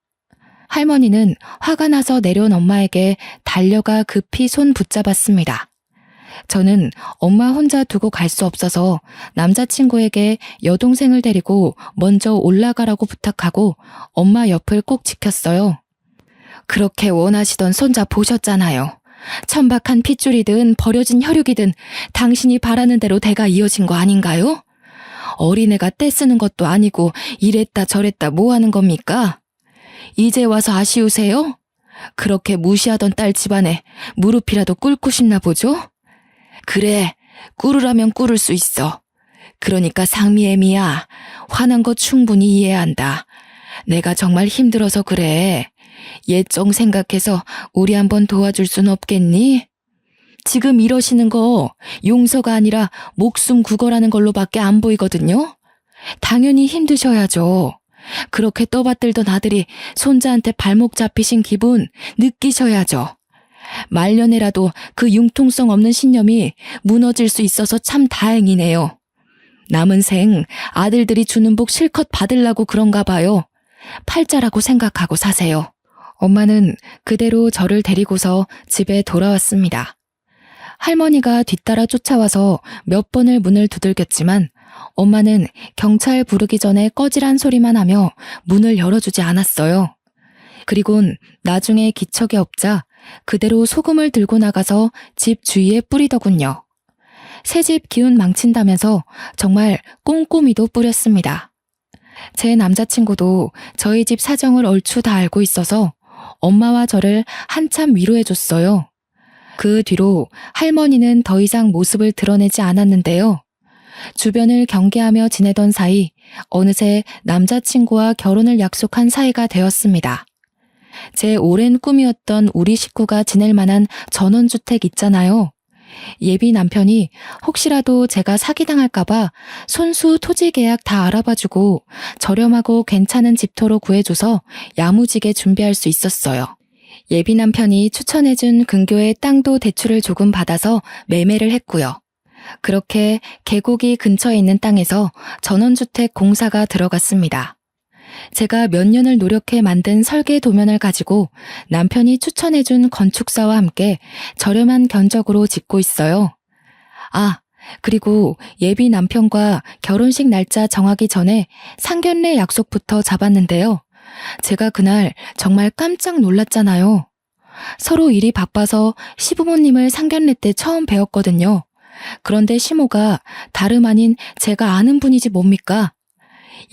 할머니는 화가 나서 내려온 엄마에게 달려가 급히 손 붙잡았습니다. 저는 엄마 혼자 두고 갈 수 없어서 남자친구에게 여동생을 데리고 먼저 올라가라고 부탁하고 엄마 옆을 꼭 지켰어요. 그렇게 원하시던 손자 보셨잖아요. 천박한 핏줄이든 버려진 혈육이든 당신이 바라는 대로 대가 이어진 거 아닌가요? 어린애가 떼쓰는 것도 아니고 이랬다 저랬다 뭐 하는 겁니까? 이제 와서 아쉬우세요? 그렇게 무시하던 딸 집안에 무릎이라도 꿇고 싶나 보죠? 그래, 꿇으라면 꿇을 수 있어. 그러니까 상미애미야, 화난 거 충분히 이해한다. 내가 정말 힘들어서 그래. 옛정 생각해서 우리 한번 도와줄 순 없겠니? 지금 이러시는 거 용서가 아니라 목숨 구걸하는 걸로밖에 안 보이거든요. 당연히 힘드셔야죠. 그렇게 떠받들던 아들이 손자한테 발목 잡히신 기분 느끼셔야죠. 말년에라도 그 융통성 없는 신념이 무너질 수 있어서 참 다행이네요. 남은 생 아들들이 주는 복 실컷 받으려고 그런가 봐요. 팔자라고 생각하고 사세요. 엄마는 그대로 저를 데리고서 집에 돌아왔습니다. 할머니가 뒤따라 쫓아와서 몇 번을 문을 두들겼지만 엄마는 경찰 부르기 전에 꺼지란 소리만 하며 문을 열어주지 않았어요. 그리곤 나중에 기척이 없자 그대로 소금을 들고 나가서 집 주위에 뿌리더군요. 새집 기운 망친다면서 정말 꼼꼼히도 뿌렸습니다. 제 남자친구도 저희 집 사정을 얼추 다 알고 있어서 엄마와 저를 한참 위로해줬어요. 그 뒤로 할머니는 더 이상 모습을 드러내지 않았는데요. 주변을 경계하며 지내던 사이 어느새 남자친구와 결혼을 약속한 사이가 되었습니다. 제 오랜 꿈이었던 우리 식구가 지낼 만한 전원주택 있잖아요. 예비 남편이 혹시라도 제가 사기당할까봐 손수 토지 계약 다 알아봐주고 저렴하고 괜찮은 집터로 구해줘서 야무지게 준비할 수 있었어요. 예비 남편이 추천해준 근교의 땅도 대출을 조금 받아서 매매를 했고요. 그렇게 계곡이 근처에 있는 땅에서 전원주택 공사가 들어갔습니다. 제가 몇 년을 노력해 만든 설계 도면을 가지고 남편이 추천해준 건축사와 함께 저렴한 견적으로 짓고 있어요. 아, 그리고 예비 남편과 결혼식 날짜 정하기 전에 상견례 약속부터 잡았는데요. 제가 그날 정말 깜짝 놀랐잖아요. 서로 일이 바빠서 시부모님을 상견례 때 처음 뵈었거든요. 그런데 시모가 다름 아닌 제가 아는 분이지 뭡니까?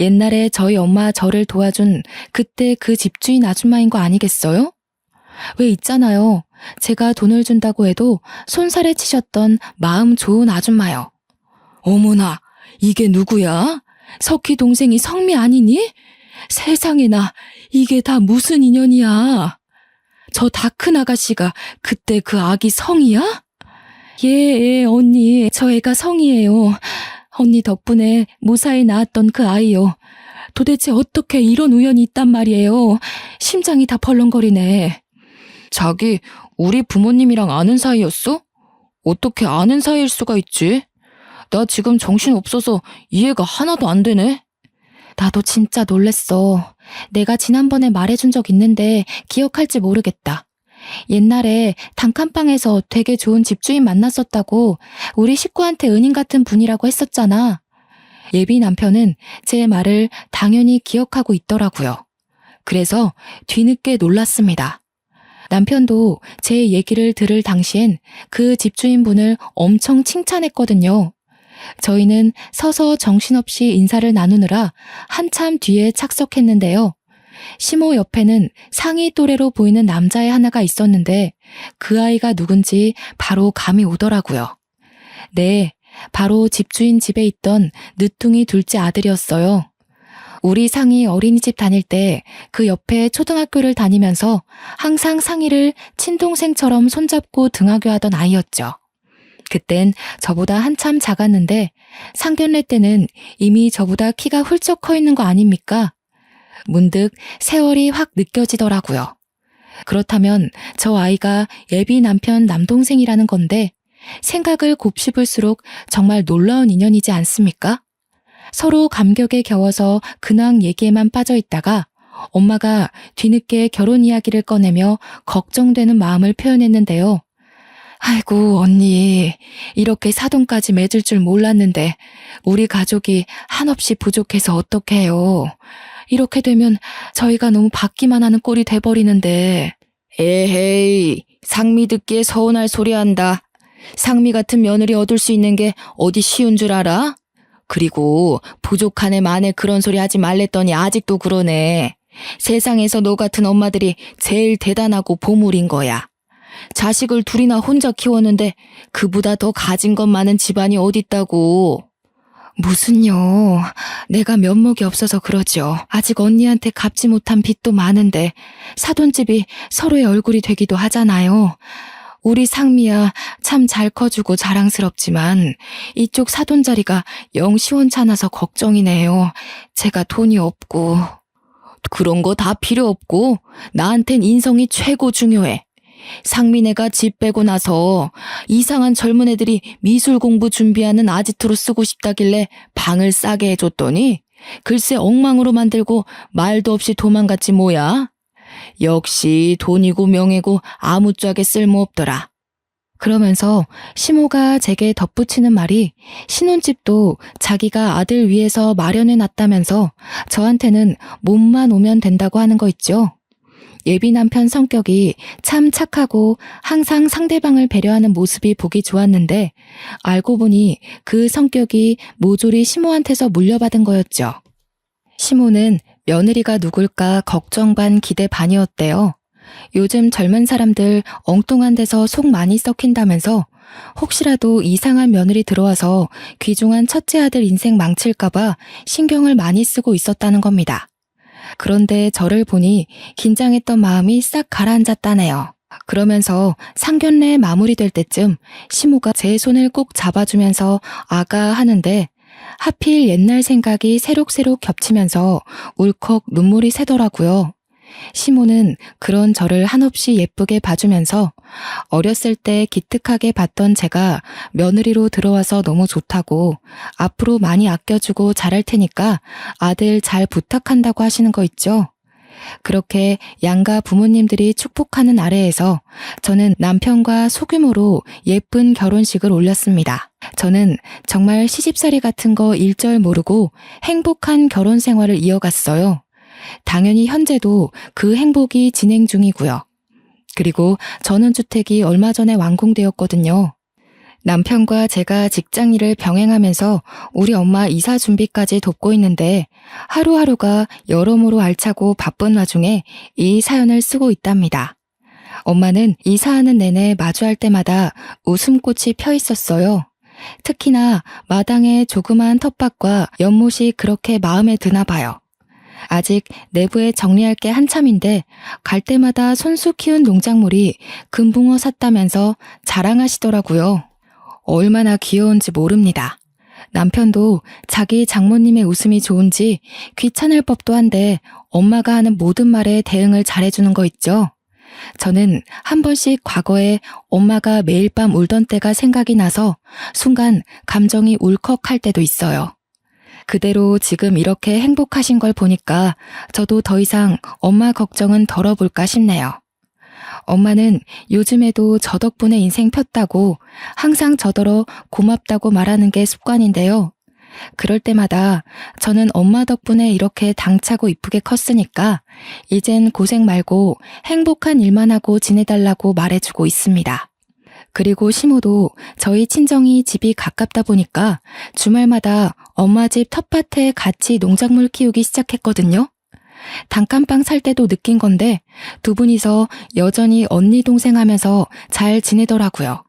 옛날에 저희 엄마 저를 도와준 그때 그 집주인 아줌마인 거 아니겠어요? 왜 있잖아요. 제가 돈을 준다고 해도 손살에 치셨던 마음 좋은 아줌마요. 어머나, 이게 누구야? 석희 동생이 성미 아니니? 세상에나, 이게 다 무슨 인연이야? 저 다 큰 아가씨가 그때 그 아기 성이야? 예, 언니, 저 애가 성이에요. 언니 덕분에 무사히 낳았던 그 아이요. 도대체 어떻게 이런 우연이 있단 말이에요. 심장이 다 벌렁거리네. 자기, 우리 부모님이랑 아는 사이였어? 어떻게 아는 사이일 수가 있지? 나 지금 정신 없어서 이해가 하나도 안 되네. 나도 진짜 놀랬어. 내가 지난번에 말해준 적 있는데 기억할지 모르겠다. 옛날에 단칸방에서 되게 좋은 집주인 만났었다고 우리 식구한테 은인 같은 분이라고 했었잖아. 예비 남편은 제 말을 당연히 기억하고 있더라고요. 그래서 뒤늦게 놀랐습니다. 남편도 제 얘기를 들을 당시엔 그 집주인분을 엄청 칭찬했거든요. 저희는 서서 정신없이 인사를 나누느라 한참 뒤에 착석했는데요. 시모 옆에는 상위 또래로 보이는 남자애 하나가 있었는데 그 아이가 누군지 바로 감이 오더라고요. 네, 바로 집주인 집에 있던 늦둥이 둘째 아들이었어요. 우리 상이 어린이집 다닐 때 그 옆에 초등학교를 다니면서 항상 상이를 친동생처럼 손잡고 등하교 하던 아이였죠. 그땐 저보다 한참 작았는데 상견례 때는 이미 저보다 키가 훌쩍 커 있는 거 아닙니까? 문득 세월이 확 느껴지더라고요. 그렇다면 저 아이가 예비 남편 남동생이라는 건데 생각을 곱씹을수록 정말 놀라운 인연이지 않습니까? 서로 감격에 겨워서 근황 얘기에만 빠져 있다가 엄마가 뒤늦게 결혼 이야기를 꺼내며 걱정되는 마음을 표현했는데요. 아이고 언니, 이렇게 사돈까지 맺을 줄 몰랐는데 우리 가족이 한없이 부족해서 어떡해요. 이렇게 되면 저희가 너무 받기만 하는 꼴이 돼버리는데. 에헤이, 상미 듣기에 서운할 소리 한다. 상미 같은 며느리 얻을 수 있는 게 어디 쉬운 줄 알아? 그리고 부족한 애 만에 그런 소리 하지 말랬더니 아직도 그러네. 세상에서 너 같은 엄마들이 제일 대단하고 보물인 거야. 자식을 둘이나 혼자 키웠는데 그보다 더 가진 것 많은 집안이 어딨다고. 무슨요. 내가 면목이 없어서 그러죠. 아직 언니한테 갚지 못한 빚도 많은데 사돈집이 서로의 얼굴이 되기도 하잖아요. 우리 상미야 참 잘 커주고 자랑스럽지만 이쪽 사돈 자리가 영 시원찮아서 걱정이네요. 제가 돈이 없고. 그런 거 다 필요 없고 나한텐 인성이 최고 중요해. 상민애가 집 빼고 나서 이상한 젊은 애들이 미술 공부 준비하는 아지트로 쓰고 싶다길래 방을 싸게 해줬더니 글쎄 엉망으로 만들고 말도 없이 도망갔지 뭐야. 역시 돈이고 명예고 아무짝에 쓸모없더라. 그러면서 시모가 제게 덧붙이는 말이 신혼집도 자기가 아들 위해서 마련해놨다면서 저한테는 몸만 오면 된다고 하는 거 있죠. 예비 남편 성격이 참 착하고 항상 상대방을 배려하는 모습이 보기 좋았는데 알고 보니 그 성격이 모조리 시모한테서 물려받은 거였죠. 시모는 며느리가 누굴까 걱정 반 기대 반이었대요. 요즘 젊은 사람들 엉뚱한 데서 속 많이 썩힌다면서 혹시라도 이상한 며느리 들어와서 귀중한 첫째 아들 인생 망칠까봐 신경을 많이 쓰고 있었다는 겁니다. 그런데 저를 보니 긴장했던 마음이 싹 가라앉았다네요. 그러면서 상견례 마무리될 때쯤 시모가 제 손을 꼭 잡아주면서 아가 하는데 하필 옛날 생각이 새록새록 겹치면서 울컥 눈물이 새더라고요. 시모는 그런 저를 한없이 예쁘게 봐주면서 어렸을 때 기특하게 봤던 제가 며느리로 들어와서 너무 좋다고 앞으로 많이 아껴주고 잘할 테니까 아들 잘 부탁한다고 하시는 거 있죠. 그렇게 양가 부모님들이 축복하는 아래에서 저는 남편과 소규모로 예쁜 결혼식을 올렸습니다. 저는 정말 시집살이 같은 거 일절 모르고 행복한 결혼 생활을 이어갔어요. 당연히 현재도 그 행복이 진행 중이고요. 그리고 전원주택이 얼마 전에 완공되었거든요. 남편과 제가 직장 일을 병행하면서 우리 엄마 이사 준비까지 돕고 있는데 하루하루가 여러모로 알차고 바쁜 와중에 이 사연을 쓰고 있답니다. 엄마는 이사하는 내내 마주할 때마다 웃음꽃이 펴 있었어요. 특히나 마당의 조그마한 텃밭과 연못이 그렇게 마음에 드나 봐요. 아직 내부에 정리할 게 한참인데 갈 때마다 손수 키운 농작물이 금붕어 샀다면서 자랑하시더라고요. 얼마나 귀여운지 모릅니다. 남편도 자기 장모님의 웃음이 좋은지 귀찮을 법도 한데 엄마가 하는 모든 말에 대응을 잘해주는 거 있죠. 저는 한 번씩 과거에 엄마가 매일 밤 울던 때가 생각이 나서 순간 감정이 울컥할 때도 있어요. 그대로 지금 이렇게 행복하신 걸 보니까 저도 더 이상 엄마 걱정은 덜어볼까 싶네요. 엄마는 요즘에도 저 덕분에 인생 폈다고 항상 저더러 고맙다고 말하는 게 습관인데요. 그럴 때마다 저는 엄마 덕분에 이렇게 당차고 이쁘게 컸으니까 이젠 고생 말고 행복한 일만 하고 지내달라고 말해주고 있습니다. 그리고 시모도 저희 친정이 집이 가깝다 보니까 주말마다 엄마 집 텃밭에 같이 농작물 키우기 시작했거든요. 단칸방 살 때도 느낀 건데 두 분이서 여전히 언니 동생 하면서 잘 지내더라고요.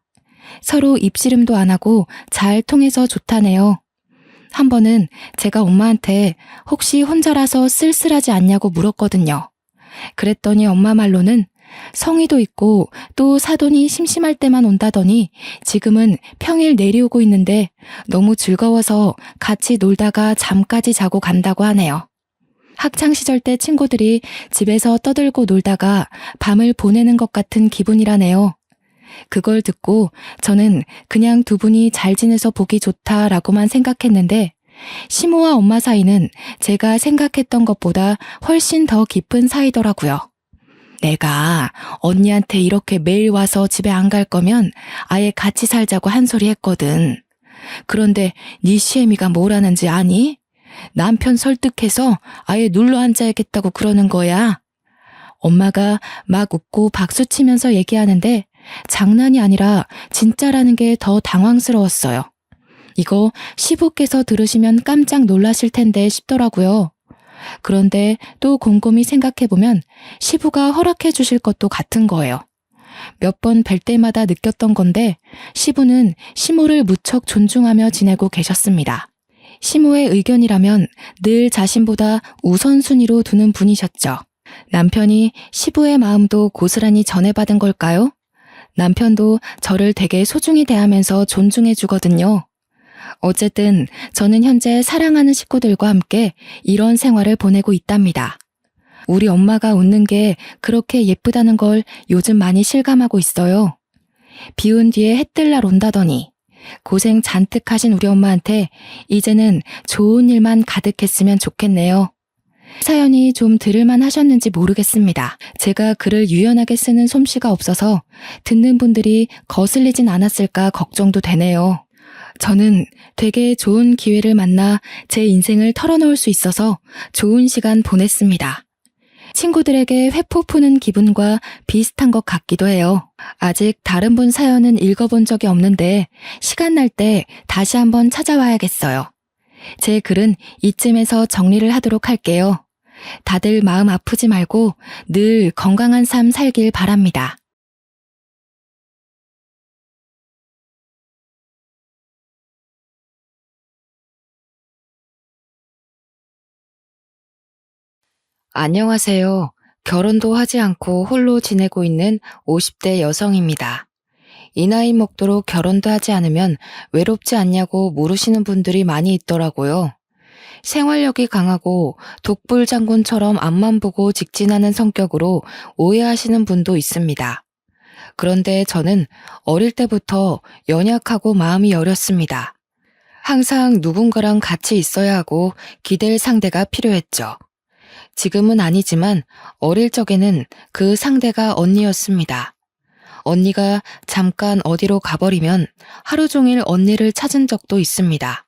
서로 입씨름도 안 하고 잘 통해서 좋다네요. 한 번은 제가 엄마한테 혹시 혼자라서 쓸쓸하지 않냐고 물었거든요. 그랬더니 엄마 말로는 성의도 있고 또 사돈이 심심할 때만 온다더니 지금은 평일 내려오고 있는데 너무 즐거워서 같이 놀다가 잠까지 자고 간다고 하네요. 학창시절 때 친구들이 집에서 떠들고 놀다가 밤을 보내는 것 같은 기분이라네요. 그걸 듣고 저는 그냥 두 분이 잘 지내서 보기 좋다라고만 생각했는데 시모와 엄마 사이는 제가 생각했던 것보다 훨씬 더 깊은 사이더라고요. 내가 언니한테 이렇게 매일 와서 집에 안 갈 거면 아예 같이 살자고 한 소리 했거든. 그런데 네 시애미가 뭐라는지 아니? 남편 설득해서 아예 눌러 앉아야겠다고 그러는 거야. 엄마가 막 웃고 박수치면서 얘기하는데 장난이 아니라 진짜라는 게 더 당황스러웠어요. 이거 시부께서 들으시면 깜짝 놀라실 텐데 싶더라고요. 그런데 또 곰곰이 생각해보면 시부가 허락해 주실 것도 같은 거예요. 몇 번 뵐 때마다 느꼈던 건데 시부는 시모를 무척 존중하며 지내고 계셨습니다. 시모의 의견이라면 늘 자신보다 우선순위로 두는 분이셨죠. 남편이 시부의 마음도 고스란히 전해받은 걸까요? 남편도 저를 되게 소중히 대하면서 존중해 주거든요. 어쨌든 저는 현재 사랑하는 식구들과 함께 이런 생활을 보내고 있답니다. 우리 엄마가 웃는 게 그렇게 예쁘다는 걸 요즘 많이 실감하고 있어요. 비운 뒤에 해 뜰 날 온다더니 고생 잔뜩 하신 우리 엄마한테 이제는 좋은 일만 가득했으면 좋겠네요. 사연이 좀 들을만 하셨는지 모르겠습니다. 제가 글을 유연하게 쓰는 솜씨가 없어서 듣는 분들이 거슬리진 않았을까 걱정도 되네요. 저는 되게 좋은 기회를 만나 제 인생을 털어놓을 수 있어서 좋은 시간 보냈습니다. 친구들에게 회포 푸는 기분과 비슷한 것 같기도 해요. 아직 다른 분 사연은 읽어본 적이 없는데 시간 날 때 다시 한번 찾아와야겠어요. 제 글은 이쯤에서 정리를 하도록 할게요. 다들 마음 아프지 말고 늘 건강한 삶 살길 바랍니다. 안녕하세요. 결혼도 하지 않고 홀로 지내고 있는 50대 여성입니다. 이 나이 먹도록 결혼도 하지 않으면 외롭지 않냐고 물으시는 분들이 많이 있더라고요. 생활력이 강하고 독불장군처럼 앞만 보고 직진하는 성격으로 오해하시는 분도 있습니다. 그런데 저는 어릴 때부터 연약하고 마음이 여렸습니다. 항상 누군가랑 같이 있어야 하고 기댈 상대가 필요했죠. 지금은 아니지만 어릴 적에는 그 상대가 언니였습니다. 언니가 잠깐 어디로 가버리면 하루 종일 언니를 찾은 적도 있습니다.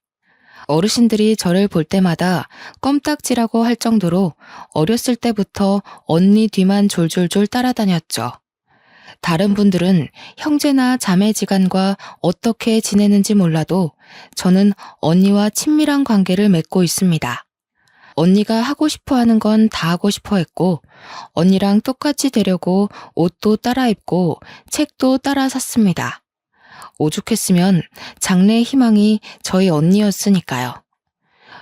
어르신들이 저를 볼 때마다 껌딱지라고 할 정도로 어렸을 때부터 언니 뒤만 졸졸졸 따라다녔죠. 다른 분들은 형제나 자매지간과 어떻게 지내는지 몰라도 저는 언니와 친밀한 관계를 맺고 있습니다. 언니가 하고 싶어 하는 건 다 하고 싶어 했고, 언니랑 똑같이 되려고 옷도 따라 입고 책도 따라 샀습니다. 오죽했으면 장래의 희망이 저희 언니였으니까요.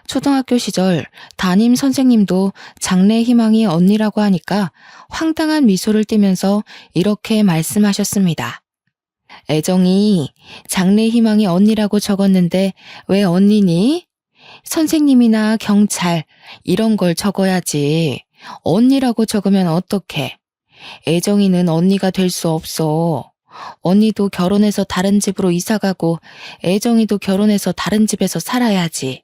초등학교 시절 담임 선생님도 장래의 희망이 언니라고 하니까 황당한 미소를 띠면서 이렇게 말씀하셨습니다. 애정이 장래의 희망이 언니라고 적었는데 왜 언니니? 선생님이나 경찰 이런 걸 적어야지. 언니라고 적으면 어떡해. 애정이는 언니가 될 수 없어. 언니도 결혼해서 다른 집으로 이사가고 애정이도 결혼해서 다른 집에서 살아야지.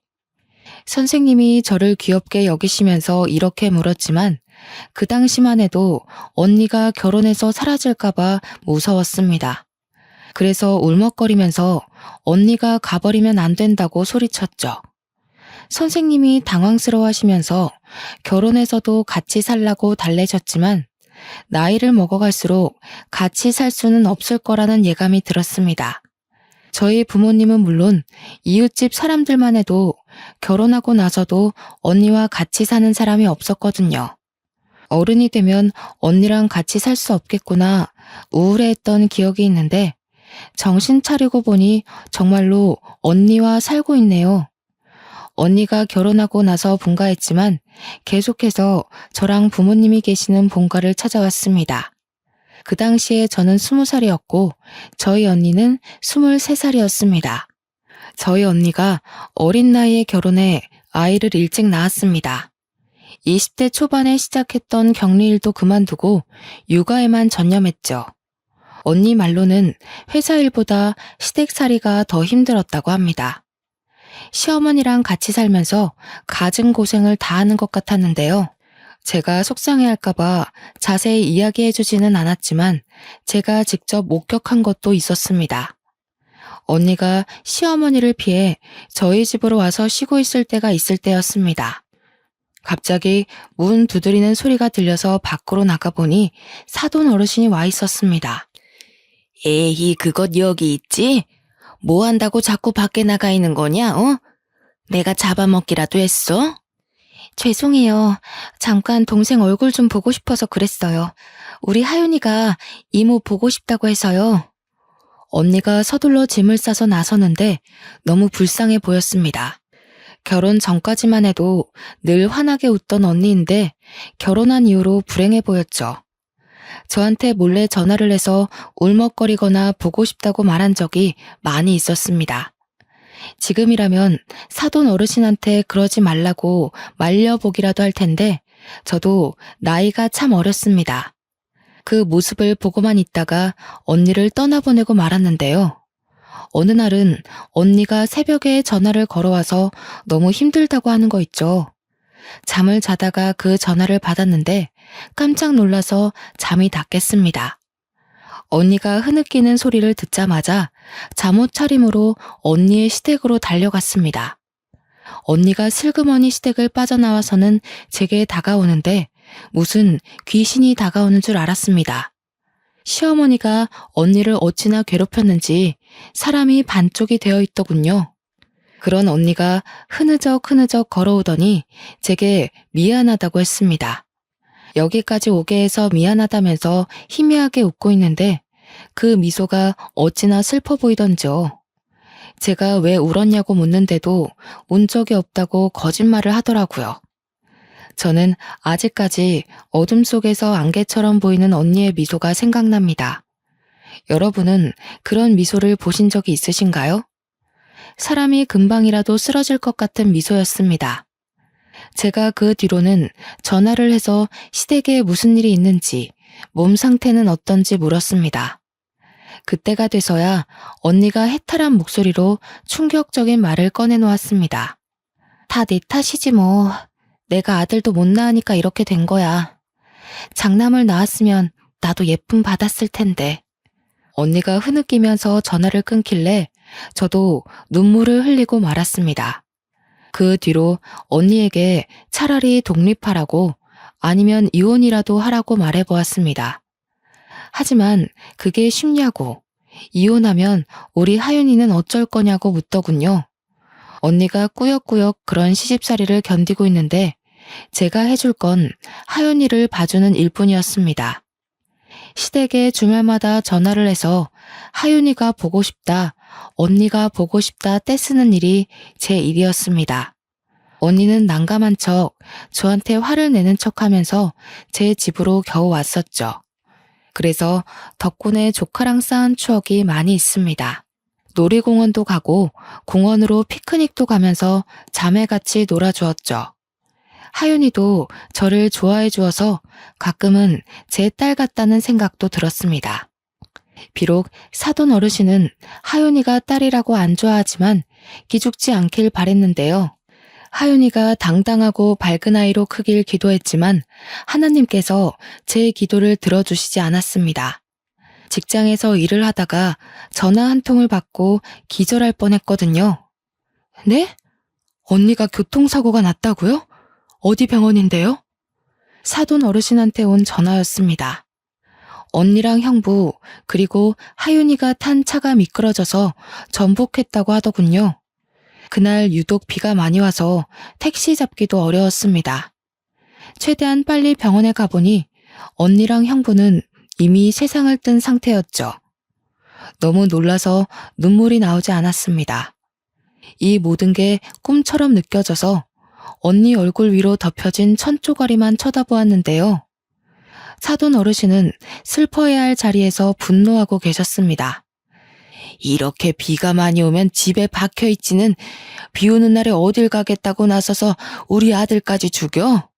선생님이 저를 귀엽게 여기시면서 이렇게 물었지만 그 당시만 해도 언니가 결혼해서 사라질까봐 무서웠습니다. 그래서 울먹거리면서 언니가 가버리면 안 된다고 소리쳤죠. 선생님이 당황스러워 하시면서 결혼해서도 같이 살라고 달래셨지만 나이를 먹어갈수록 같이 살 수는 없을 거라는 예감이 들었습니다. 저희 부모님은 물론 이웃집 사람들만 해도 결혼하고 나서도 언니와 같이 사는 사람이 없었거든요. 어른이 되면 언니랑 같이 살 수 없겠구나 우울해했던 기억이 있는데 정신 차리고 보니 정말로 언니와 살고 있네요. 언니가 결혼하고 나서 분가했지만 계속해서 저랑 부모님이 계시는 본가를 찾아왔습니다. 그 당시에 저는 20살이었고 저희 언니는 23살이었습니다. 저희 언니가 어린 나이에 결혼해 아이를 일찍 낳았습니다. 20대 초반에 시작했던 격리일도 그만두고 육아에만 전념했죠. 언니 말로는 회사 일보다 시댁살이가 더 힘들었다고 합니다. 시어머니랑 같이 살면서 갖은 고생을 다 하는 것 같았는데요. 제가 속상해할까봐 자세히 이야기해주지는 않았지만 제가 직접 목격한 것도 있었습니다. 언니가 시어머니를 피해 저희 집으로 와서 쉬고 있을 때가 있을 때였습니다. 갑자기 문 두드리는 소리가 들려서 밖으로 나가보니 사돈 어르신이 와 있었습니다. 에이, 그것 여기 있지? 뭐 한다고 자꾸 밖에 나가 있는 거냐, 어? 내가 잡아먹기라도 했어? 죄송해요. 잠깐 동생 얼굴 좀 보고 싶어서 그랬어요. 우리 하윤이가 이모 보고 싶다고 해서요. 언니가 서둘러 짐을 싸서 나서는데 너무 불쌍해 보였습니다. 결혼 전까지만 해도 늘 환하게 웃던 언니인데 결혼한 이후로 불행해 보였죠. 저한테 몰래 전화를 해서 울먹거리거나 보고 싶다고 말한 적이 많이 있었습니다. 지금이라면 사돈 어르신한테 그러지 말라고 말려보기라도 할 텐데 저도 나이가 참 어렸습니다. 그 모습을 보고만 있다가 언니를 떠나보내고 말았는데요. 어느 날은 언니가 새벽에 전화를 걸어와서 너무 힘들다고 하는 거 있죠. 잠을 자다가 그 전화를 받았는데 깜짝 놀라서 잠이 다 깼습니다. 언니가 흐느끼는 소리를 듣자마자 잠옷 차림으로 언니의 시댁으로 달려갔습니다. 언니가 슬그머니 시댁을 빠져나와서는 제게 다가오는데 무슨 귀신이 다가오는 줄 알았습니다. 시어머니가 언니를 어찌나 괴롭혔는지 사람이 반쪽이 되어 있더군요. 그런 언니가 흐느적 걸어오더니 제게 미안하다고 했습니다. 여기까지 오게 해서 미안하다면서 희미하게 웃고 있는데 그 미소가 어찌나 슬퍼 보이던지요. 제가 왜 울었냐고 묻는데도 운 적이 없다고 거짓말을 하더라고요. 저는 아직까지 어둠 속에서 안개처럼 보이는 언니의 미소가 생각납니다. 여러분은 그런 미소를 보신 적이 있으신가요? 사람이 금방이라도 쓰러질 것 같은 미소였습니다. 제가 그 뒤로는 전화를 해서 시댁에 무슨 일이 있는지, 몸 상태는 어떤지 물었습니다. 그때가 돼서야 언니가 해탈한 목소리로 충격적인 말을 꺼내놓았습니다. 다 내 탓이지 뭐. 내가 아들도 못 낳으니까 이렇게 된 거야. 장남을 낳았으면 나도 예쁨 받았을 텐데. 언니가 흐느끼면서 전화를 끊길래 저도 눈물을 흘리고 말았습니다. 그 뒤로 언니에게 차라리 독립하라고 아니면 이혼이라도 하라고 말해보았습니다. 하지만 그게 쉽냐고, 이혼하면 우리 하윤이는 어쩔 거냐고 묻더군요. 언니가 꾸역꾸역 그런 시집살이를 견디고 있는데 제가 해줄 건 하윤이를 봐주는 일뿐이었습니다. 시댁에 주말마다 전화를 해서 하윤이가 보고 싶다, 언니가 보고 싶다 떼쓰는 일이 제 일이었습니다. 언니는 난감한 척 저한테 화를 내는 척하면서 제 집으로 겨우 왔었죠. 그래서 덕분에 조카랑 쌓은 추억이 많이 있습니다. 놀이공원도 가고 공원으로 피크닉도 가면서 자매같이 놀아주었죠. 하윤이도 저를 좋아해 주어서 가끔은 제 딸 같다는 생각도 들었습니다. 비록 사돈 어르신은 하윤이가 딸이라고 안 좋아하지만 기죽지 않길 바랬는데요. 하윤이가 당당하고 밝은 아이로 크길 기도했지만 하나님께서 제 기도를 들어주시지 않았습니다. 직장에서 일을 하다가 전화 한 통을 받고 기절할 뻔했거든요. 네? 언니가 교통사고가 났다고요? 어디 병원인데요? 사돈 어르신한테 온 전화였습니다. 언니랑 형부 그리고 하윤이가 탄 차가 미끄러져서 전복했다고 하더군요. 그날 유독 비가 많이 와서 택시 잡기도 어려웠습니다. 최대한 빨리 병원에 가보니 언니랑 형부는 이미 세상을 뜬 상태였죠. 너무 놀라서 눈물이 나오지 않았습니다. 이 모든 게 꿈처럼 느껴져서 언니 얼굴 위로 덮여진 천조가리만 쳐다보았는데요. 사돈 어르신은 슬퍼해야 할 자리에서 분노하고 계셨습니다. 이렇게 비가 많이 오면 집에 박혀있지는 비 오는 날에 어딜 가겠다고 나서서 우리 아들까지 죽여?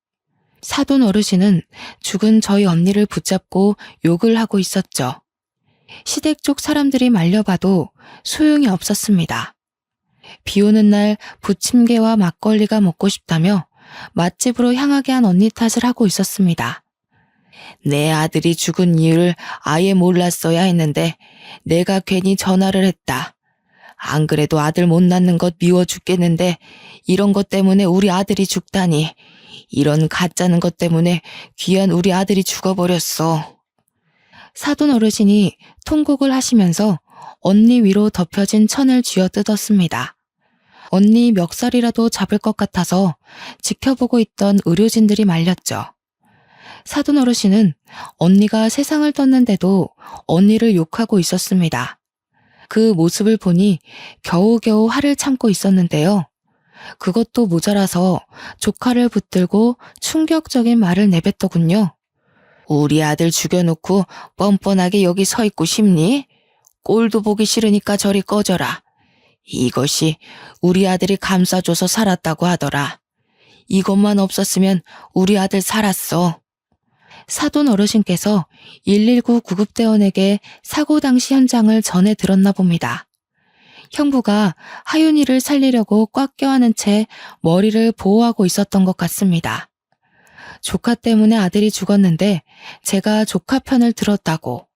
사돈 어르신은 죽은 저희 언니를 붙잡고 욕을 하고 있었죠. 시댁 쪽 사람들이 말려봐도 소용이 없었습니다. 비 오는 날 부침개와 막걸리가 먹고 싶다며 맛집으로 향하게 한 언니 탓을 하고 있었습니다. 내 아들이 죽은 이유를 아예 몰랐어야 했는데 내가 괜히 전화를 했다. 안 그래도 아들 못 낳는 것 미워 죽겠는데 이런 것 때문에 우리 아들이 죽다니. 이런 가짜는 것 때문에 귀한 우리 아들이 죽어버렸어. 사돈 어르신이 통곡을 하시면서 언니 위로 덮여진 천을 쥐어뜯었습니다. 언니 멱살이라도 잡을 것 같아서 지켜보고 있던 의료진들이 말렸죠. 사돈 어르신은 언니가 세상을 떴는데도 언니를 욕하고 있었습니다. 그 모습을 보니 겨우겨우 화를 참고 있었는데요. 그것도 모자라서 조카를 붙들고 충격적인 말을 내뱉더군요. 우리 아들 죽여놓고 뻔뻔하게 여기 서 있고 싶니? 꼴도 보기 싫으니까 저리 꺼져라. 이것이 우리 아들이 감싸줘서 살았다고 하더라. 이것만 없었으면 우리 아들 살았어. 사돈 어르신께서 119 구급대원에게 사고 당시 현장을 전해 들었나 봅니다. 형부가 하윤이를 살리려고 꽉 껴안은 채 머리를 보호하고 있었던 것 같습니다. 조카 때문에 아들이 죽었는데 제가 조카 편을 들었다고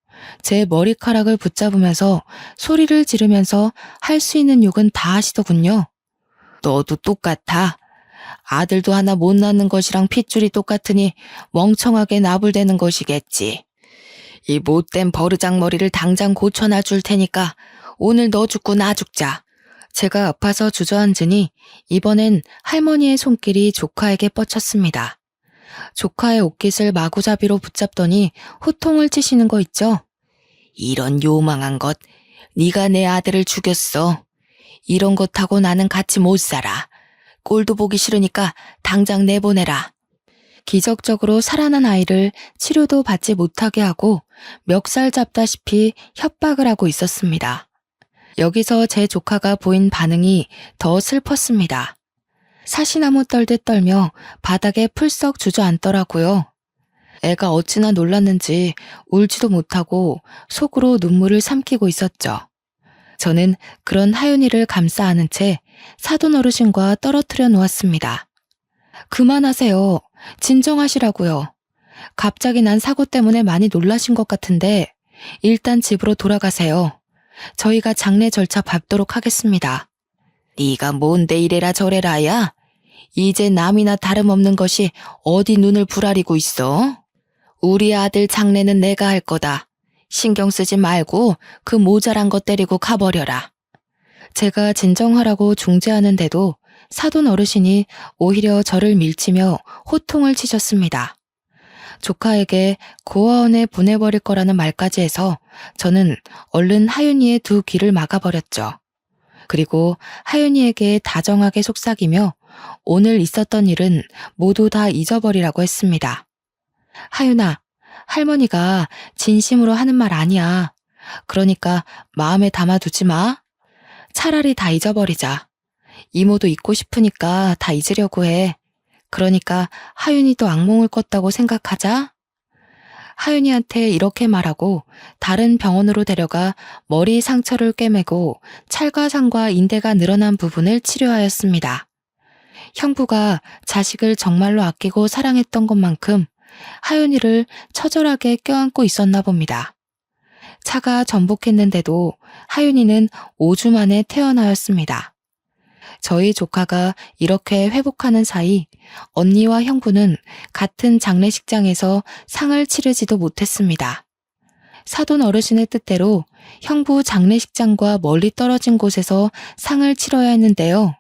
제 머리카락을 붙잡으면서 소리를 지르면서 할 수 있는 욕은 다 하시더군요. 너도 똑같아. 아들도 하나 못 낳는 것이랑 핏줄이 똑같으니 멍청하게 나불대는 것이겠지. 이 못된 버르장머리를 당장 고쳐놔 줄 테니까 오늘 너 죽고 나 죽자. 제가 아파서 주저앉으니 이번엔 할머니의 손길이 조카에게 뻗쳤습니다. 조카의 옷깃을 마구잡이로 붙잡더니 호통을 치시는 거 있죠? 이런 요망한 것, 네가 내 아들을 죽였어. 이런 것하고 나는 같이 못 살아. 꼴도 보기 싫으니까 당장 내보내라. 기적적으로 살아난 아이를 치료도 받지 못하게 하고 멱살 잡다시피 협박을 하고 있었습니다. 여기서 제 조카가 보인 반응이 더 슬펐습니다. 사시나무 떨듯 떨며 바닥에 풀썩 주저앉더라고요. 애가 어찌나 놀랐는지 울지도 못하고 속으로 눈물을 삼키고 있었죠. 저는 그런 하윤이를 감싸 안은 채 사돈 어르신과 떨어뜨려 놓았습니다. 그만하세요. 진정하시라고요. 갑자기 난 사고 때문에 많이 놀라신 것 같은데 일단 집으로 돌아가세요. 저희가 장례 절차 밟도록 하겠습니다. 네가 뭔데 이래라 저래라야? 이제 남이나 다름없는 것이 어디 눈을 부라리고 있어? 우리 아들 장례는 내가 할 거다. 신경 쓰지 말고 그 모자란 것 데리고 가버려라. 제가 진정하라고 중재하는데도 사돈 어르신이 오히려 저를 밀치며 호통을 치셨습니다. 조카에게 고아원에 보내버릴 거라는 말까지 해서 저는 얼른 하윤이의 두 귀를 막아버렸죠. 그리고 하윤이에게 다정하게 속삭이며 오늘 있었던 일은 모두 다 잊어버리라고 했습니다. 하윤아, 할머니가 진심으로 하는 말 아니야. 그러니까 마음에 담아두지 마. 차라리 다 잊어버리자. 이모도 잊고 싶으니까 다 잊으려고 해. 그러니까 하윤이도 악몽을 꿨다고 생각하자. 하윤이한테 이렇게 말하고 다른 병원으로 데려가 머리 상처를 꿰매고 찰과상과 인대가 늘어난 부분을 치료하였습니다. 형부가 자식을 정말로 아끼고 사랑했던 것만큼 하윤이를 처절하게 껴안고 있었나 봅니다. 차가 전복했는데도 하윤이는 5주 만에 태어나였습니다. 저희 조카가 이렇게 회복하는 사이 언니와 형부는 같은 장례식장에서 상을 치르지도 못했습니다. 사돈 어르신의 뜻대로 형부 장례식장과 멀리 떨어진 곳에서 상을 치러야 했는데요.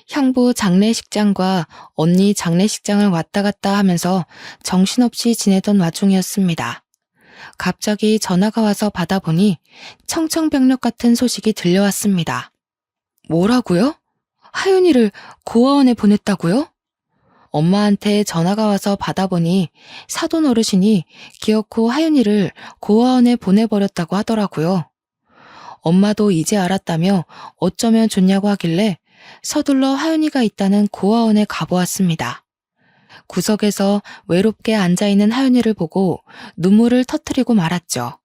형부 장례식장과 언니 장례식장을 왔다 갔다 하면서 정신없이 지내던 와중이었습니다. 갑자기 전화가 와서 받아보니 청천벽력 같은 소식이 들려왔습니다. 뭐라고요? 하윤이를 고아원에 보냈다고요? 엄마한테 전화가 와서 받아보니 사돈 어르신이 기어코 하윤이를 고아원에 보내버렸다고 하더라고요. 엄마도 이제 알았다며 어쩌면 좋냐고 하길래 서둘러 하윤이가 있다는 고아원에 가보았습니다. 구석에서 외롭게 앉아있는 하윤이를 보고 눈물을 터뜨리고 말았죠.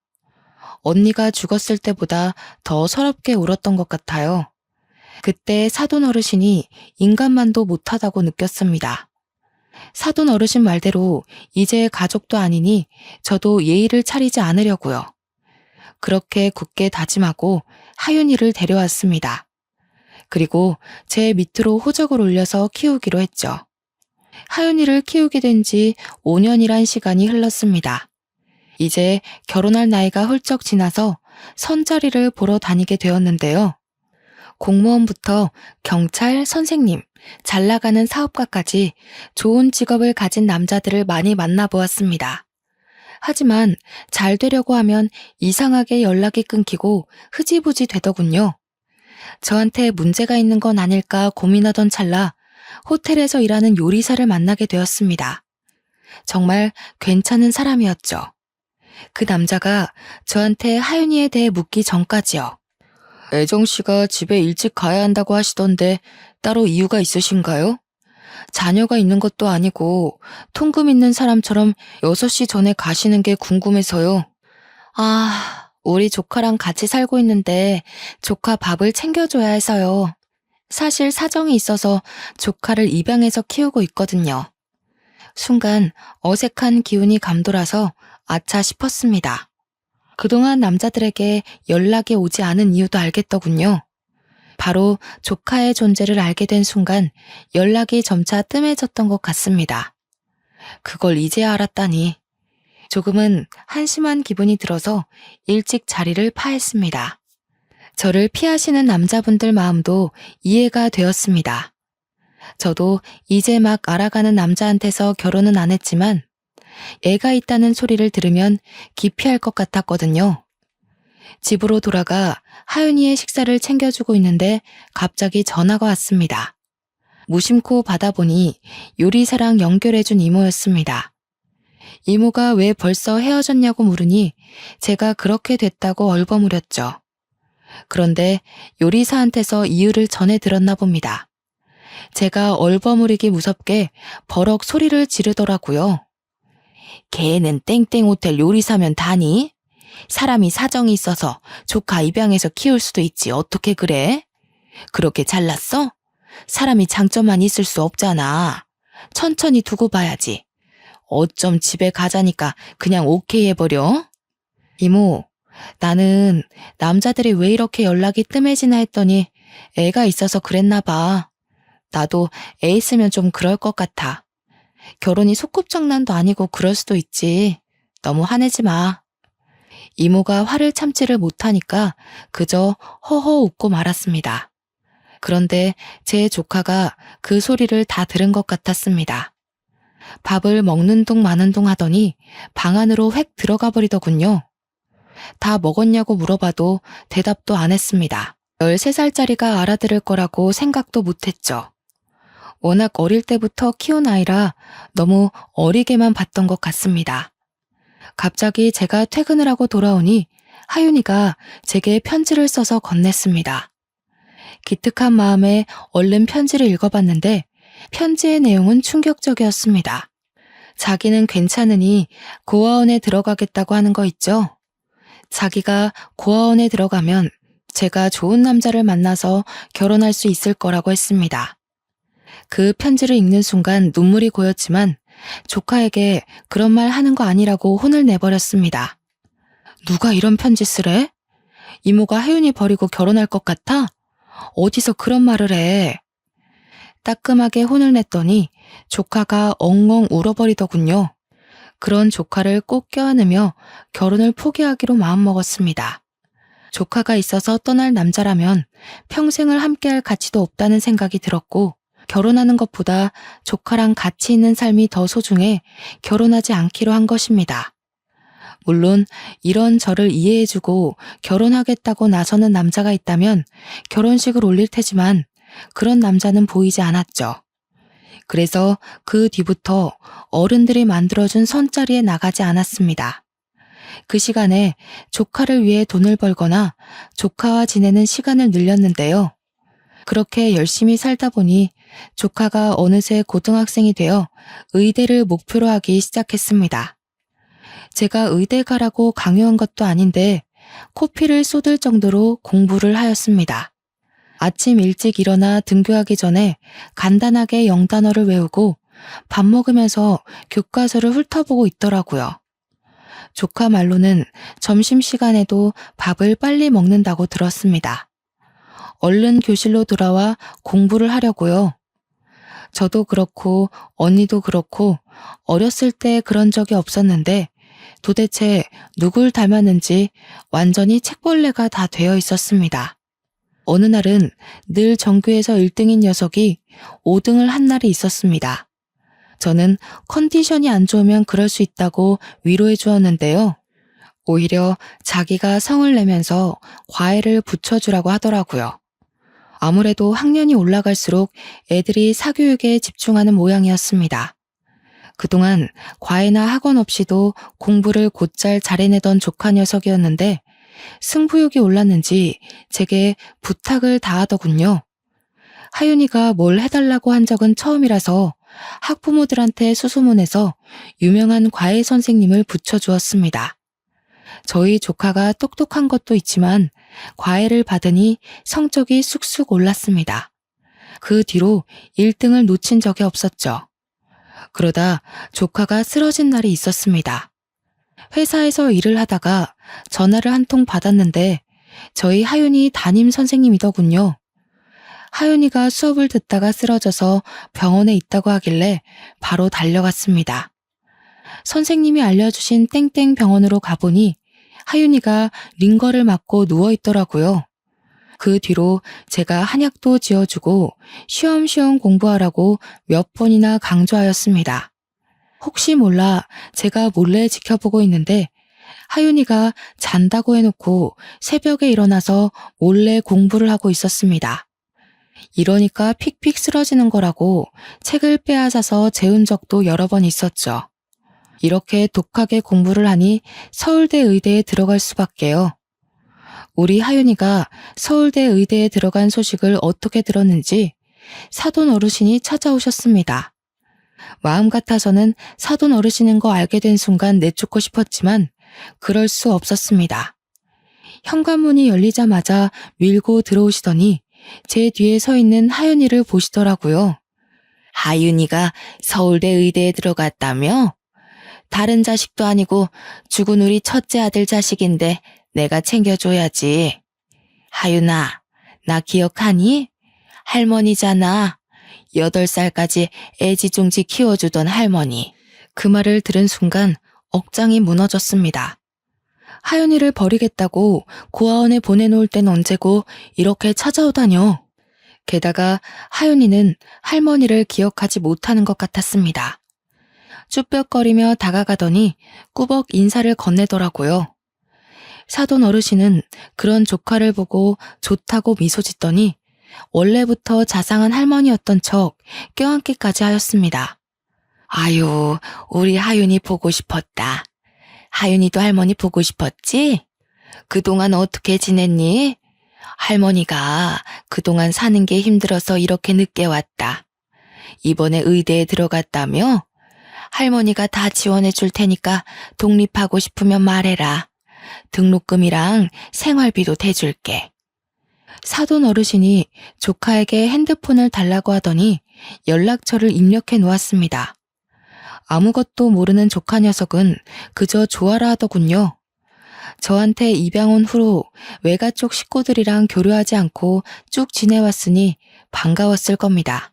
언니가 죽었을 때보다 더 서럽게 울었던 것 같아요. 그때 사돈 어르신이 인간만도 못하다고 느꼈습니다. 사돈 어르신 말대로 이제 가족도 아니니 저도 예의를 차리지 않으려고요. 그렇게 굳게 다짐하고 하윤이를 데려왔습니다. 그리고 제 밑으로 호적을 올려서 키우기로 했죠. 하윤이를 키우게 된 지 5년이란 시간이 흘렀습니다. 이제 결혼할 나이가 훌쩍 지나서 선자리를 보러 다니게 되었는데요. 공무원부터 경찰, 선생님, 잘 나가는 사업가까지 좋은 직업을 가진 남자들을 많이 만나보았습니다. 하지만 잘 되려고 하면 이상하게 연락이 끊기고 흐지부지 되더군요. 저한테 문제가 있는 건 아닐까 고민하던 찰나 호텔에서 일하는 요리사를 만나게 되었습니다. 정말 괜찮은 사람이었죠. 그 남자가 저한테 하윤이에 대해 묻기 전까지요. 애정 씨가 집에 일찍 가야 한다고 하시던데 따로 이유가 있으신가요? 자녀가 있는 것도 아니고 통금 있는 사람처럼 6시 전에 가시는 게 궁금해서요. 우리 조카랑 같이 살고 있는데 조카 밥을 챙겨줘야 해서요. 사실 사정이 있어서 조카를 입양해서 키우고 있거든요. 순간 어색한 기운이 감돌아서 아차 싶었습니다. 그동안 남자들에게 연락이 오지 않은 이유도 알겠더군요. 바로 조카의 존재를 알게 된 순간 연락이 점차 뜸해졌던 것 같습니다. 그걸 이제야 알았다니. 조금은 한심한 기분이 들어서 일찍 자리를 파했습니다. 저를 피하시는 남자분들 마음도 이해가 되었습니다. 저도 이제 막 알아가는 남자한테서 결혼은 안 했지만 애가 있다는 소리를 들으면 기피할 것 같았거든요. 집으로 돌아가 하윤이의 식사를 챙겨주고 있는데 갑자기 전화가 왔습니다. 무심코 받아보니 요리사랑 연결해준 이모였습니다. 이모가 왜 벌써 헤어졌냐고 물으니 제가 그렇게 됐다고 얼버무렸죠. 그런데 요리사한테서 이유를 전해 들었나 봅니다. 제가 얼버무리기 무섭게 버럭 소리를 지르더라고요. 걔는 땡땡 호텔 요리사면 다니? 사람이 사정이 있어서 조카 입양해서 키울 수도 있지 어떻게 그래? 그렇게 잘났어? 사람이 장점만 있을 수 없잖아. 천천히 두고 봐야지. 어쩜 집에 가자니까 그냥 오케이 해버려? 이모, 나는 남자들이 왜 이렇게 연락이 뜸해지나 했더니 애가 있어서 그랬나 봐. 나도 애 있으면 좀 그럴 것 같아. 결혼이 소꿉장난도 아니고 그럴 수도 있지. 너무 화내지 마. 이모가 화를 참지를 못하니까 그저 허허 웃고 말았습니다. 그런데 제 조카가 그 소리를 다 들은 것 같았습니다. 밥을 먹는 둥 마는 둥 하더니 방 안으로 획 들어가 버리더군요. 다 먹었냐고 물어봐도 대답도 안 했습니다. 13살짜리가 알아들을 거라고 생각도 못했죠. 워낙 어릴 때부터 키운 아이라 너무 어리게만 봤던 것 같습니다. 갑자기 제가 퇴근을 하고 돌아오니 하윤이가 제게 편지를 써서 건넸습니다. 기특한 마음에 얼른 편지를 읽어봤는데 편지의 내용은 충격적이었습니다. 자기는 괜찮으니 고아원에 들어가겠다고 하는 거 있죠? 자기가 고아원에 들어가면 제가 좋은 남자를 만나서 결혼할 수 있을 거라고 했습니다. 그 편지를 읽는 순간 눈물이 고였지만 조카에게 그런 말 하는 거 아니라고 혼을 내버렸습니다. 누가 이런 편지 쓰래? 이모가 하윤이 버리고 결혼할 것 같아? 어디서 그런 말을 해? 따끔하게 혼을 냈더니 조카가 엉엉 울어버리더군요. 그런 조카를 꼭 껴안으며 결혼을 포기하기로 마음먹었습니다. 조카가 있어서 떠날 남자라면 평생을 함께할 가치도 없다는 생각이 들었고, 결혼하는 것보다 조카랑 같이 있는 삶이 더 소중해 결혼하지 않기로 한 것입니다. 물론 이런 저를 이해해주고 결혼하겠다고 나서는 남자가 있다면 결혼식을 올릴 테지만 그런 남자는 보이지 않았죠. 그래서 그 뒤부터 어른들이 만들어준 선자리에 나가지 않았습니다. 그 시간에 조카를 위해 돈을 벌거나 조카와 지내는 시간을 늘렸는데요. 그렇게 열심히 살다 보니 조카가 어느새 고등학생이 되어 의대를 목표로 하기 시작했습니다. 제가 의대 가라고 강요한 것도 아닌데 코피를 쏟을 정도로 공부를 하였습니다. 아침 일찍 일어나 등교하기 전에 간단하게 영단어를 외우고 밥 먹으면서 교과서를 훑어보고 있더라고요. 조카 말로는 점심시간에도 밥을 빨리 먹는다고 들었습니다. 얼른 교실로 돌아와 공부를 하려고요. 저도 그렇고 언니도 그렇고 어렸을 때 그런 적이 없었는데 도대체 누굴 닮았는지 완전히 책벌레가 다 되어 있었습니다. 어느 날은 늘 전교에서 1등인 녀석이 5등을 한 날이 있었습니다. 저는 컨디션이 안 좋으면 그럴 수 있다고 위로해 주었는데요. 오히려 자기가 성을 내면서 과외를 붙여주라고 하더라고요. 아무래도 학년이 올라갈수록 애들이 사교육에 집중하는 모양이었습니다. 그동안 과외나 학원 없이도 공부를 곧잘 잘해내던 조카 녀석이었는데 승부욕이 올랐는지 제게 부탁을 다하더군요. 하윤이가 뭘 해달라고 한 적은 처음이라서 학부모들한테 수소문해서 유명한 과외 선생님을 붙여주었습니다. 저희 조카가 똑똑한 것도 있지만 과외를 받으니 성적이 쑥쑥 올랐습니다. 그 뒤로 1등을 놓친 적이 없었죠. 그러다 조카가 쓰러진 날이 있었습니다. 회사에서 일을 하다가 전화를 한 통 받았는데 저희 하윤이 담임 선생님이더군요. 하윤이가 수업을 듣다가 쓰러져서 병원에 있다고 하길래 바로 달려갔습니다. 선생님이 알려주신 땡땡 병원으로 가보니 하윤이가 링거를 맞고 누워있더라고요. 그 뒤로 제가 한약도 지어주고 쉬엄쉬엄 공부하라고 몇 번이나 강조하였습니다. 혹시 몰라 제가 몰래 지켜보고 있는데 하윤이가 잔다고 해놓고 새벽에 일어나서 몰래 공부를 하고 있었습니다. 이러니까 픽픽 쓰러지는 거라고 책을 빼앗아서 재운 적도 여러 번 있었죠. 이렇게 독하게 공부를 하니 서울대 의대에 들어갈 수밖에요. 우리 하윤이가 서울대 의대에 들어간 소식을 어떻게 들었는지 사돈 어르신이 찾아오셨습니다. 마음 같아서는 사돈 어르신인 거 알게 된 순간 내쫓고 싶었지만 그럴 수 없었습니다. 현관문이 열리자마자 밀고 들어오시더니 제 뒤에 서 있는 하윤이를 보시더라고요. 하윤이가 서울대 의대에 들어갔다며? 다른 자식도 아니고 죽은 우리 첫째 아들 자식인데 내가 챙겨줘야지. 하윤아, 나 기억하니? 할머니잖아. 8살까지 애지중지 키워주던 할머니. 그 말을 들은 순간 억장이 무너졌습니다. 하윤이를 버리겠다고 고아원에 보내놓을 땐 언제고 이렇게 찾아오다뇨. 게다가 하윤이는 할머니를 기억하지 못하는 것 같았습니다. 쭈뼛거리며 다가가더니 꾸벅 인사를 건네더라고요. 사돈 어르신은 그런 조카를 보고 좋다고 미소 짓더니 원래부터 자상한 할머니였던 척 껴안기까지 하였습니다. 아유, 우리 하윤이 보고 싶었다. 하윤이도 할머니 보고 싶었지? 그동안 어떻게 지냈니? 할머니가 그동안 사는 게 힘들어서 이렇게 늦게 왔다. 이번에 의대에 들어갔다며? 할머니가 다 지원해 줄 테니까 독립하고 싶으면 말해라. 등록금이랑 생활비도 대줄게. 사돈 어르신이 조카에게 핸드폰을 달라고 하더니 연락처를 입력해 놓았습니다. 아무것도 모르는 조카 녀석은 그저 좋아라 하더군요. 저한테 입양 온 후로 외가 쪽 식구들이랑 교류하지 않고 쭉 지내왔으니 반가웠을 겁니다.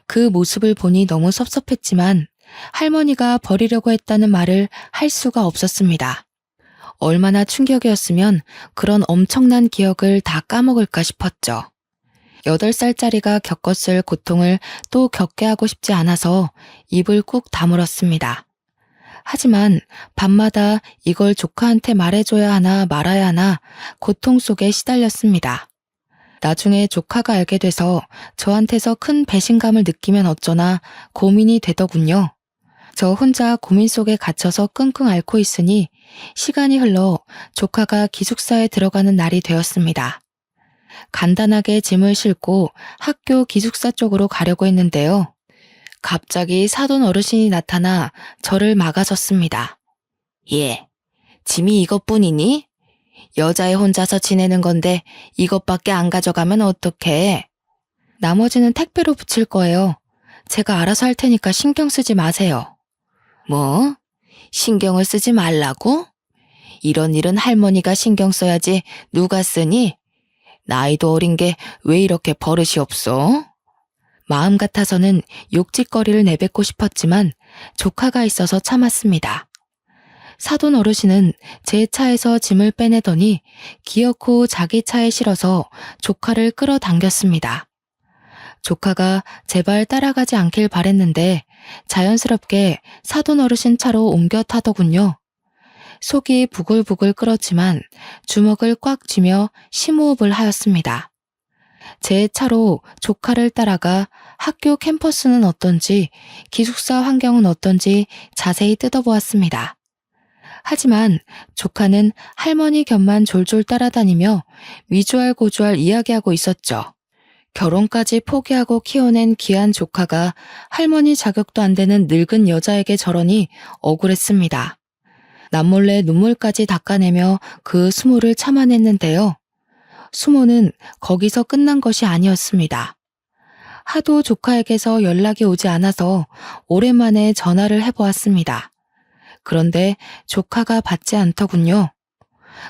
그 모습을 보니 너무 섭섭했지만 할머니가 버리려고 했다는 말을 할 수가 없었습니다. 얼마나 충격이었으면 그런 엄청난 기억을 다 까먹을까 싶었죠. 8살짜리가 겪었을 고통을 또 겪게 하고 싶지 않아서 입을 꾹 다물었습니다. 하지만 밤마다 이걸 조카한테 말해줘야 하나 말아야 하나 고통 속에 시달렸습니다. 나중에 조카가 알게 돼서 저한테서 큰 배신감을 느끼면 어쩌나 고민이 되더군요. 저 혼자 고민 속에 갇혀서 끙끙 앓고 있으니 시간이 흘러 조카가 기숙사에 들어가는 날이 되었습니다. 간단하게 짐을 싣고 학교 기숙사 쪽으로 가려고 했는데요. 갑자기 사돈 어르신이 나타나 저를 막아섰습니다. 예, 짐이 이것뿐이니? 여자애 혼자서 지내는 건데 이것밖에 안 가져가면 어떡해? 나머지는 택배로 붙일 거예요. 제가 알아서 할 테니까 신경 쓰지 마세요. 뭐? 신경을 쓰지 말라고? 이런 일은 할머니가 신경 써야지 누가 쓰니? 나이도 어린 게 왜 이렇게 버릇이 없어? 마음 같아서는 욕짓거리를 내뱉고 싶었지만 조카가 있어서 참았습니다. 사돈 어르신은 제 차에서 짐을 빼내더니 기어코 자기 차에 실어서 조카를 끌어당겼습니다. 조카가 제발 따라가지 않길 바랬는데 자연스럽게 사돈 어르신 차로 옮겨 타더군요. 속이 부글부글 끓었지만 주먹을 꽉 쥐며 심호흡을 하였습니다. 제 차로 조카를 따라가 학교 캠퍼스는 어떤지 기숙사 환경은 어떤지 자세히 뜯어보았습니다. 하지만 조카는 할머니 곁만 졸졸 따라다니며 위주알고주알 이야기하고 있었죠. 결혼까지 포기하고 키워낸 귀한 조카가 할머니 자격도 안 되는 늙은 여자에게 저러니 억울했습니다. 남몰래 눈물까지 닦아내며 그 수모를 참아냈는데요. 수모는 거기서 끝난 것이 아니었습니다. 하도 조카에게서 연락이 오지 않아서 오랜만에 전화를 해보았습니다. 그런데 조카가 받지 않더군요.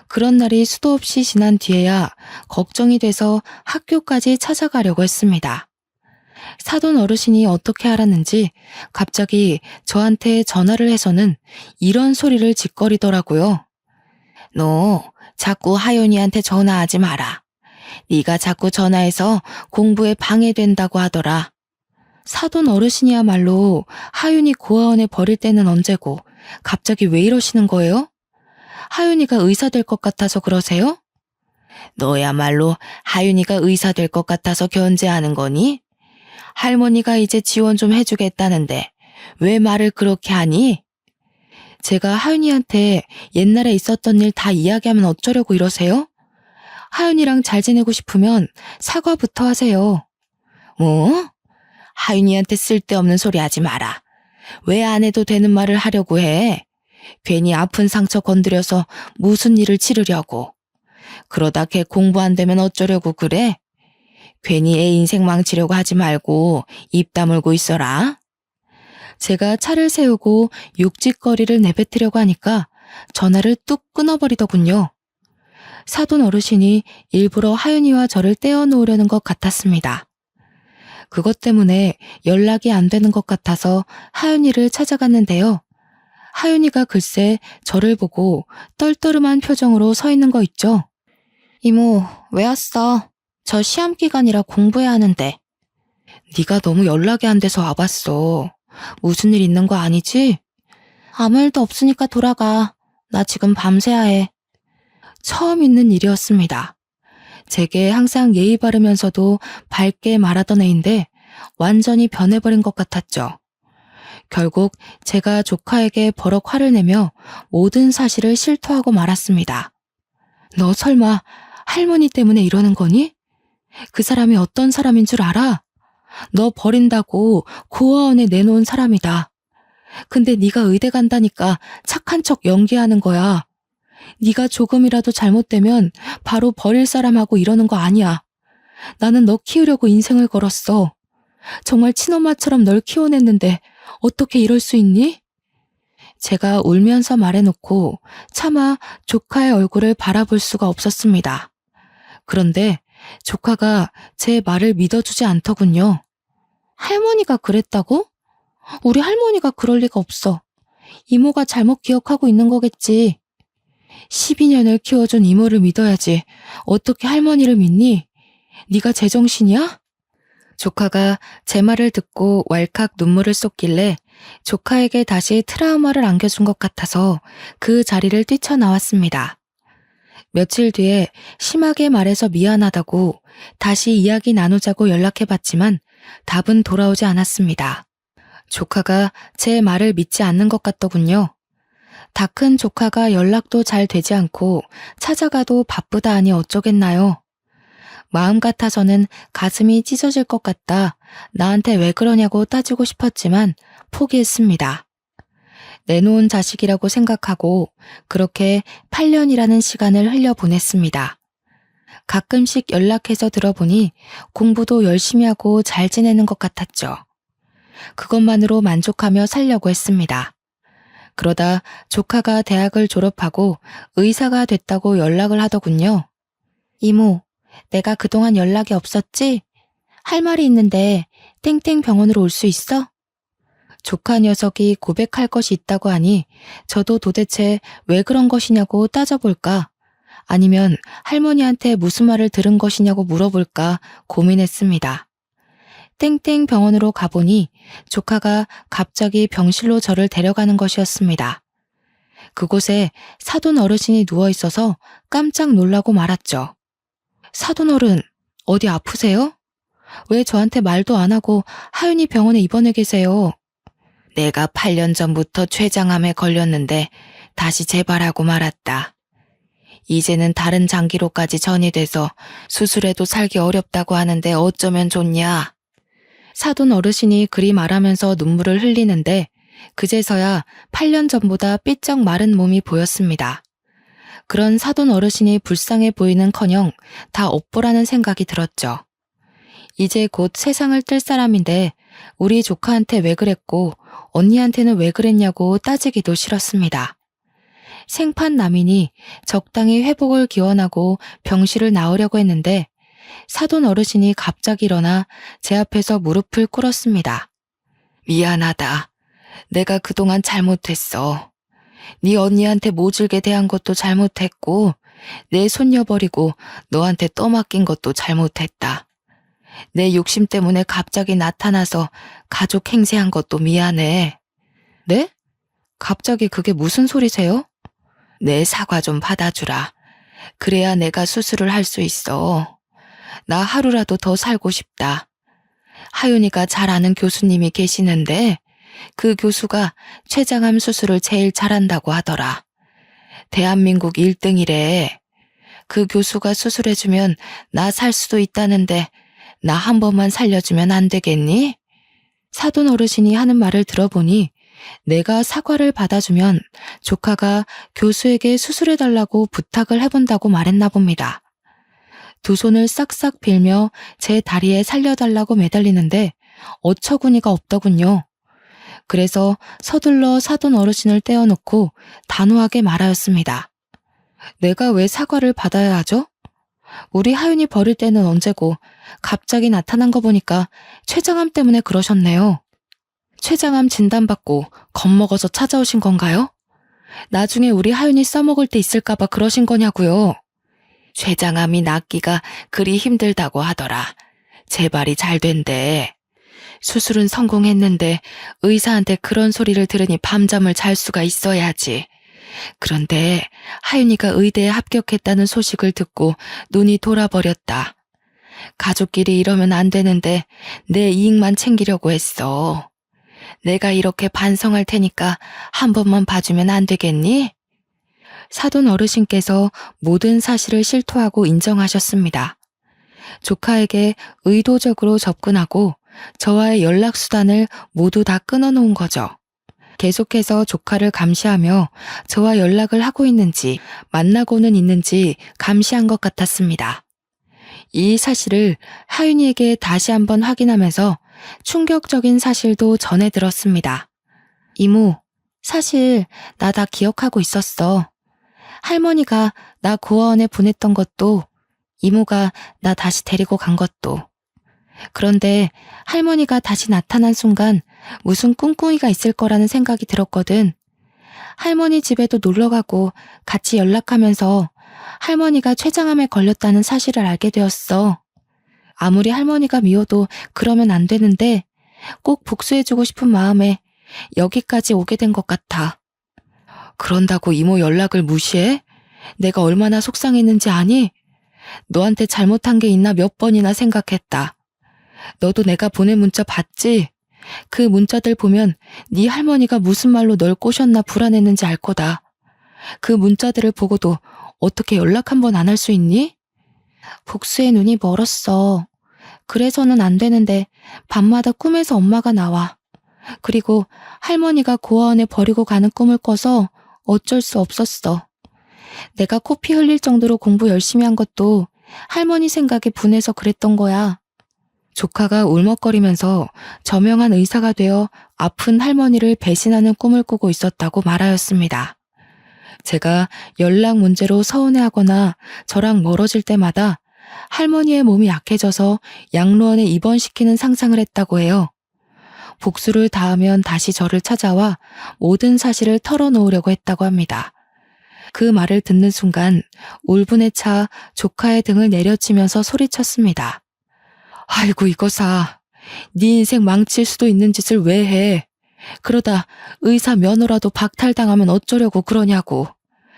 그런 날이 수도 없이 지난 뒤에야 걱정이 돼서 학교까지 찾아가려고 했습니다. 사돈 어르신이 어떻게 알았는지 갑자기 저한테 전화를 해서는 이런 소리를 짓거리더라고요. 너 자꾸 하윤이한테 전화하지 마라. 네가 자꾸 전화해서 공부에 방해된다고 하더라. 사돈 어르신이야말로 하윤이 고아원에 버릴 때는 언제고 갑자기 왜 이러시는 거예요? 하윤이가 의사 될 것 같아서 그러세요? 너야말로 하윤이가 의사 될 것 같아서 견제하는 거니? 할머니가 이제 지원 좀 해주겠다는데 왜 말을 그렇게 하니? 제가 하윤이한테 옛날에 있었던 일 다 이야기하면 어쩌려고 이러세요? 하윤이랑 잘 지내고 싶으면 사과부터 하세요. 뭐? 하윤이한테 쓸데없는 소리 하지 마라. 왜 안 해도 되는 말을 하려고 해? 괜히 아픈 상처 건드려서 무슨 일을 치르려고. 그러다 걔 공부 안 되면 어쩌려고 그래? 괜히 애 인생 망치려고 하지 말고 입 다물고 있어라. 제가 차를 세우고 욕짓거리를 내뱉으려고 하니까 전화를 뚝 끊어버리더군요. 사돈 어르신이 일부러 하윤이와 저를 떼어놓으려는 것 같았습니다. 그것 때문에 연락이 안 되는 것 같아서 하윤이를 찾아갔는데요. 하윤이가 글쎄 저를 보고 떨떠름한 표정으로 서 있는 거 있죠. 이모, 왜 왔어? 저 시험 기간이라 공부해야 하는데. 네가 너무 연락이 안 돼서 와봤어. 무슨 일 있는 거 아니지? 아무 일도 없으니까 돌아가. 나 지금 밤새야 해. 처음 있는 일이었습니다. 제게 항상 예의 바르면서도 밝게 말하던 애인데 완전히 변해버린 것 같았죠. 결국 제가 조카에게 버럭 화를 내며 모든 사실을 실토하고 말았습니다. 너 설마 할머니 때문에 이러는 거니? 그 사람이 어떤 사람인 줄 알아? 너 버린다고 고아원에 내놓은 사람이다. 근데 네가 의대 간다니까 착한 척 연기하는 거야. 네가 조금이라도 잘못되면 바로 버릴 사람하고 이러는 거 아니야. 나는 너 키우려고 인생을 걸었어. 정말 친엄마처럼 널 키워냈는데 어떻게 이럴 수 있니? 제가 울면서 말해놓고 차마 조카의 얼굴을 바라볼 수가 없었습니다. 그런데 조카가 제 말을 믿어주지 않더군요. 할머니가 그랬다고? 우리 할머니가 그럴 리가 없어. 이모가 잘못 기억하고 있는 거겠지. 12년을 키워준 이모를 믿어야지. 어떻게 할머니를 믿니? 네가 제정신이야? 조카가 제 말을 듣고 왈칵 눈물을 쏟길래 조카에게 다시 트라우마를 안겨준 것 같아서 그 자리를 뛰쳐나왔습니다. 며칠 뒤에 심하게 말해서 미안하다고 다시 이야기 나누자고 연락해봤지만 답은 돌아오지 않았습니다. 조카가 제 말을 믿지 않는 것 같더군요. 다 큰 조카가 연락도 잘 되지 않고 찾아가도 바쁘다 하니 어쩌겠나요. 마음 같아서는 가슴이 찢어질 것 같다 나한테 왜 그러냐고 따지고 싶었지만 포기했습니다. 내놓은 자식이라고 생각하고 그렇게 8년이라는 시간을 흘려보냈습니다. 가끔씩 연락해서 들어보니 공부도 열심히 하고 잘 지내는 것 같았죠. 그것만으로 만족하며 살려고 했습니다. 그러다 조카가 대학을 졸업하고 의사가 됐다고 연락을 하더군요. 이모, 내가 그동안 연락이 없었지? 할 말이 있는데 땡땡 병원으로 올 수 있어? 조카 녀석이 고백할 것이 있다고 하니 저도 도대체 왜 그런 것이냐고 따져볼까? 아니면 할머니한테 무슨 말을 들은 것이냐고 물어볼까 고민했습니다. 땡땡 병원으로 가보니 조카가 갑자기 병실로 저를 데려가는 것이었습니다. 그곳에 사돈 어르신이 누워있어서 깜짝 놀라고 말았죠. 사돈 어른, 어디 아프세요? 왜 저한테 말도 안 하고 하윤이 병원에 입원해 계세요? 내가 8년 전부터 췌장암에 걸렸는데 다시 재발하고 말았다. 이제는 다른 장기로까지 전이돼서 수술해도 살기 어렵다고 하는데 어쩌면 좋냐? 사돈 어르신이 그리 말하면서 눈물을 흘리는데 그제서야 8년 전보다 삐쩍 마른 몸이 보였습니다. 그런 사돈 어르신이 불쌍해 보이는커녕 다 업보라는 생각이 들었죠. 이제 곧 세상을 뜰 사람인데 우리 조카한테 왜 그랬고 언니한테는 왜 그랬냐고 따지기도 싫었습니다. 생판남이니 적당히 회복을 기원하고 병실을 나오려고 했는데 사돈 어르신이 갑자기 일어나 제 앞에서 무릎을 꿇었습니다. 미안하다. 내가 그동안 잘못했어. 네 언니한테 모질게 대한 것도 잘못했고 내 손녀 버리고 너한테 떠맡긴 것도 잘못했다. 내 욕심 때문에 갑자기 나타나서 가족 행세한 것도 미안해. 네? 갑자기 그게 무슨 소리세요? 내 사과 좀 받아주라. 그래야 내가 수술을 할 수 있어. 나 하루라도 더 살고 싶다. 하윤이가 잘 아는 교수님이 계시는데 그 교수가 췌장암 수술을 제일 잘한다고 하더라. 대한민국 1등이래. 그 교수가 수술해주면 나 살 수도 있다는데 나 한 번만 살려주면 안 되겠니? 사돈 어르신이 하는 말을 들어보니 내가 사과를 받아주면 조카가 교수에게 수술해달라고 부탁을 해본다고 말했나 봅니다. 두 손을 싹싹 빌며 제 다리에 살려달라고 매달리는데 어처구니가 없더군요. 그래서 서둘러 사돈 어르신을 떼어놓고 단호하게 말하였습니다. 내가 왜 사과를 받아야 하죠? 우리 하윤이 버릴 때는 언제고 갑자기 나타난 거 보니까 췌장암 때문에 그러셨네요. 췌장암 진단받고 겁먹어서 찾아오신 건가요? 나중에 우리 하윤이 써먹을 때 있을까봐 그러신 거냐고요. 췌장암이 낫기가 그리 힘들다고 하더라. 재발이 잘 된대. 수술은 성공했는데 의사한테 그런 소리를 들으니 밤잠을 잘 수가 있어야지. 그런데 하윤이가 의대에 합격했다는 소식을 듣고 눈이 돌아버렸다. 가족끼리 이러면 안 되는데 내 이익만 챙기려고 했어. 내가 이렇게 반성할 테니까 한 번만 봐주면 안 되겠니? 사돈 어르신께서 모든 사실을 실토하고 인정하셨습니다. 조카에게 의도적으로 접근하고 저와의 연락수단을 모두 다 끊어놓은 거죠. 계속해서 조카를 감시하며 저와 연락을 하고 있는지 만나고는 있는지 감시한 것 같았습니다. 이 사실을 하윤이에게 다시 한번 확인하면서 충격적인 사실도 전해 들었습니다. 이모, 사실 나 다 기억하고 있었어. 할머니가 나 고아원에 보냈던 것도, 이모가 나 다시 데리고 간 것도. 그런데 할머니가 다시 나타난 순간 무슨 꿍꿍이가 있을 거라는 생각이 들었거든. 할머니 집에도 놀러 가고 같이 연락하면서 할머니가 췌장암에 걸렸다는 사실을 알게 되었어. 아무리 할머니가 미워도 그러면 안 되는데 꼭 복수해주고 싶은 마음에 여기까지 오게 된 것 같아. 그런다고 이모 연락을 무시해? 내가 얼마나 속상했는지 아니? 너한테 잘못한 게 있나 몇 번이나 생각했다. 너도 내가 보낸 문자 봤지? 그 문자들 보면 네 할머니가 무슨 말로 널 꼬셨나 불안했는지 알 거다. 그 문자들을 보고도 어떻게 연락 한 번 안 할 수 있니? 복수의 눈이 멀었어. 그래서는 안 되는데 밤마다 꿈에서 엄마가 나와. 그리고 할머니가 고아원에 버리고 가는 꿈을 꿔서 어쩔 수 없었어. 내가 코피 흘릴 정도로 공부 열심히 한 것도 할머니 생각에 분해서 그랬던 거야. 조카가 울먹거리면서 저명한 의사가 되어 아픈 할머니를 배신하는 꿈을 꾸고 있었다고 말하였습니다. 제가 연락 문제로 서운해하거나 저랑 멀어질 때마다 할머니의 몸이 약해져서 양로원에 입원시키는 상상을 했다고 해요. 복수를 다하면 다시 저를 찾아와 모든 사실을 털어놓으려고 했다고 합니다. 그 말을 듣는 순간 울분에 차 조카의 등을 내려치면서 소리쳤습니다. 아이고 이거사, 네 인생 망칠 수도 있는 짓을 왜 해? 그러다 의사 면허라도 박탈당하면 어쩌려고 그러냐고.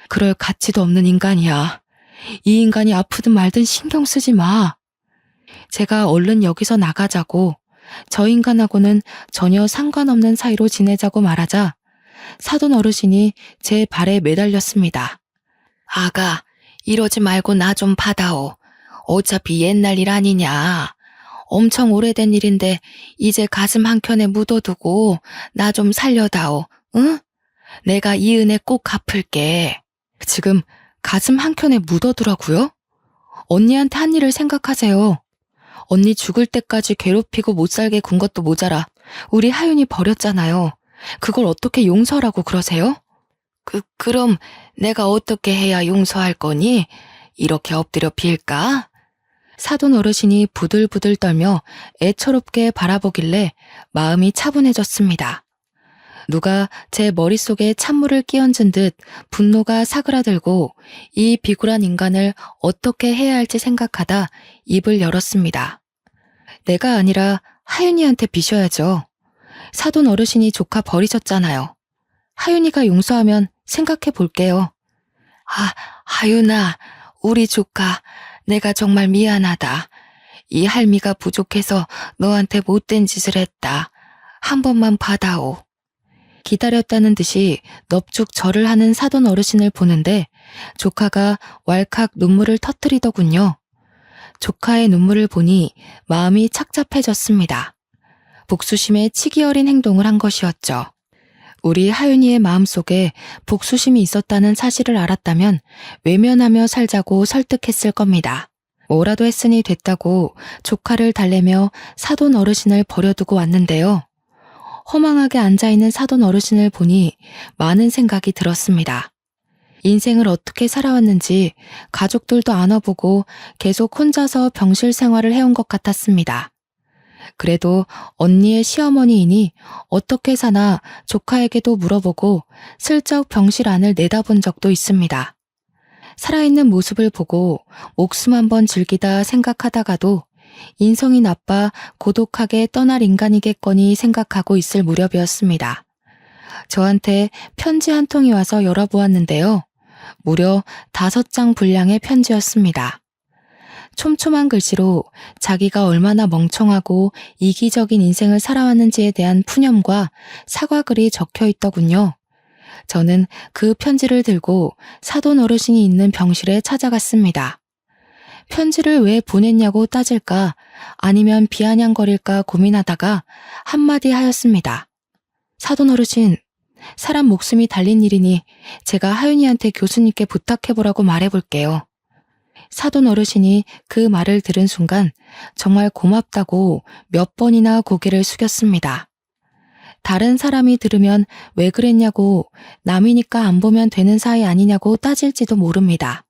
그럴 가치도 없는 인간이야. 이 인간이 아프든 말든 신경 쓰지 마. 제가 얼른 여기서 나가자고, 저 인간하고는 전혀 상관없는 사이로 지내자고 말하자 사돈 어르신이 제 발에 매달렸습니다. 아가, 이러지 말고 나 좀 받아오. 어차피 옛날 일 아니냐. 엄청 오래된 일인데 이제 가슴 한켠에 묻어두고 나 좀 살려다오. 응? 내가 이 은혜 꼭 갚을게. 지금 가슴 한켠에 묻어두라고요? 언니한테 한 일을 생각하세요. 언니 죽을 때까지 괴롭히고 못 살게 군 것도 모자라 우리 하윤이 버렸잖아요. 그걸 어떻게 용서라고 그러세요? 그럼 내가 어떻게 해야 용서할 거니? 이렇게 엎드려 빌까? 사돈 어르신이 부들부들 떨며 애처롭게 바라보길래 마음이 차분해졌습니다. 누가 제 머릿속에 찬물을 끼얹은 듯 분노가 사그라들고 이 비굴한 인간을 어떻게 해야 할지 생각하다 입을 열었습니다. 내가 아니라 하윤이한테 비셔야죠. 사돈 어르신이 조카 버리셨잖아요. 하윤이가 용서하면 생각해 볼게요. 하윤아, 우리 조카, 내가 정말 미안하다. 이 할미가 부족해서 너한테 못된 짓을 했다. 한 번만 받아오. 기다렸다는 듯이 넙죽 절을 하는 사돈 어르신을 보는데 조카가 왈칵 눈물을 터뜨리더군요. 조카의 눈물을 보니 마음이 착잡해졌습니다. 복수심에 치기 어린 행동을 한 것이었죠. 우리 하윤이의 마음속에 복수심이 있었다는 사실을 알았다면 외면하며 살자고 설득했을 겁니다. 뭐라도 했으니 됐다고 조카를 달래며 사돈 어르신을 버려두고 왔는데요. 허망하게 앉아있는 사돈 어르신을 보니 많은 생각이 들었습니다. 인생을 어떻게 살아왔는지 가족들도 안아보고 계속 혼자서 병실 생활을 해온 것 같았습니다. 그래도 언니의 시어머니이니 어떻게 사나 조카에게도 물어보고 슬쩍 병실 안을 내다본 적도 있습니다. 살아있는 모습을 보고 목숨 한번 즐기다 생각하다가도 인성이 나빠 고독하게 떠날 인간이겠거니 생각하고 있을 무렵이었습니다. 저한테 편지 한 통이 와서 열어보았는데요. 무려 5장 분량의 편지였습니다. 촘촘한 글씨로 자기가 얼마나 멍청하고 이기적인 인생을 살아왔는지에 대한 푸념과 사과글이 적혀 있더군요. 저는 그 편지를 들고 사돈 어르신이 있는 병실에 찾아갔습니다. 편지를 왜 보냈냐고 따질까 아니면 비아냥거릴까 고민하다가 한마디 하였습니다. 사돈 어르신, 사람 목숨이 달린 일이니 제가 하윤이한테 교수님께 부탁해보라고 말해볼게요. 사돈 어르신이 그 말을 들은 순간 정말 고맙다고 몇 번이나 고개를 숙였습니다. 다른 사람이 들으면 왜 그랬냐고, 남이니까 안 보면 되는 사이 아니냐고 따질지도 모릅니다.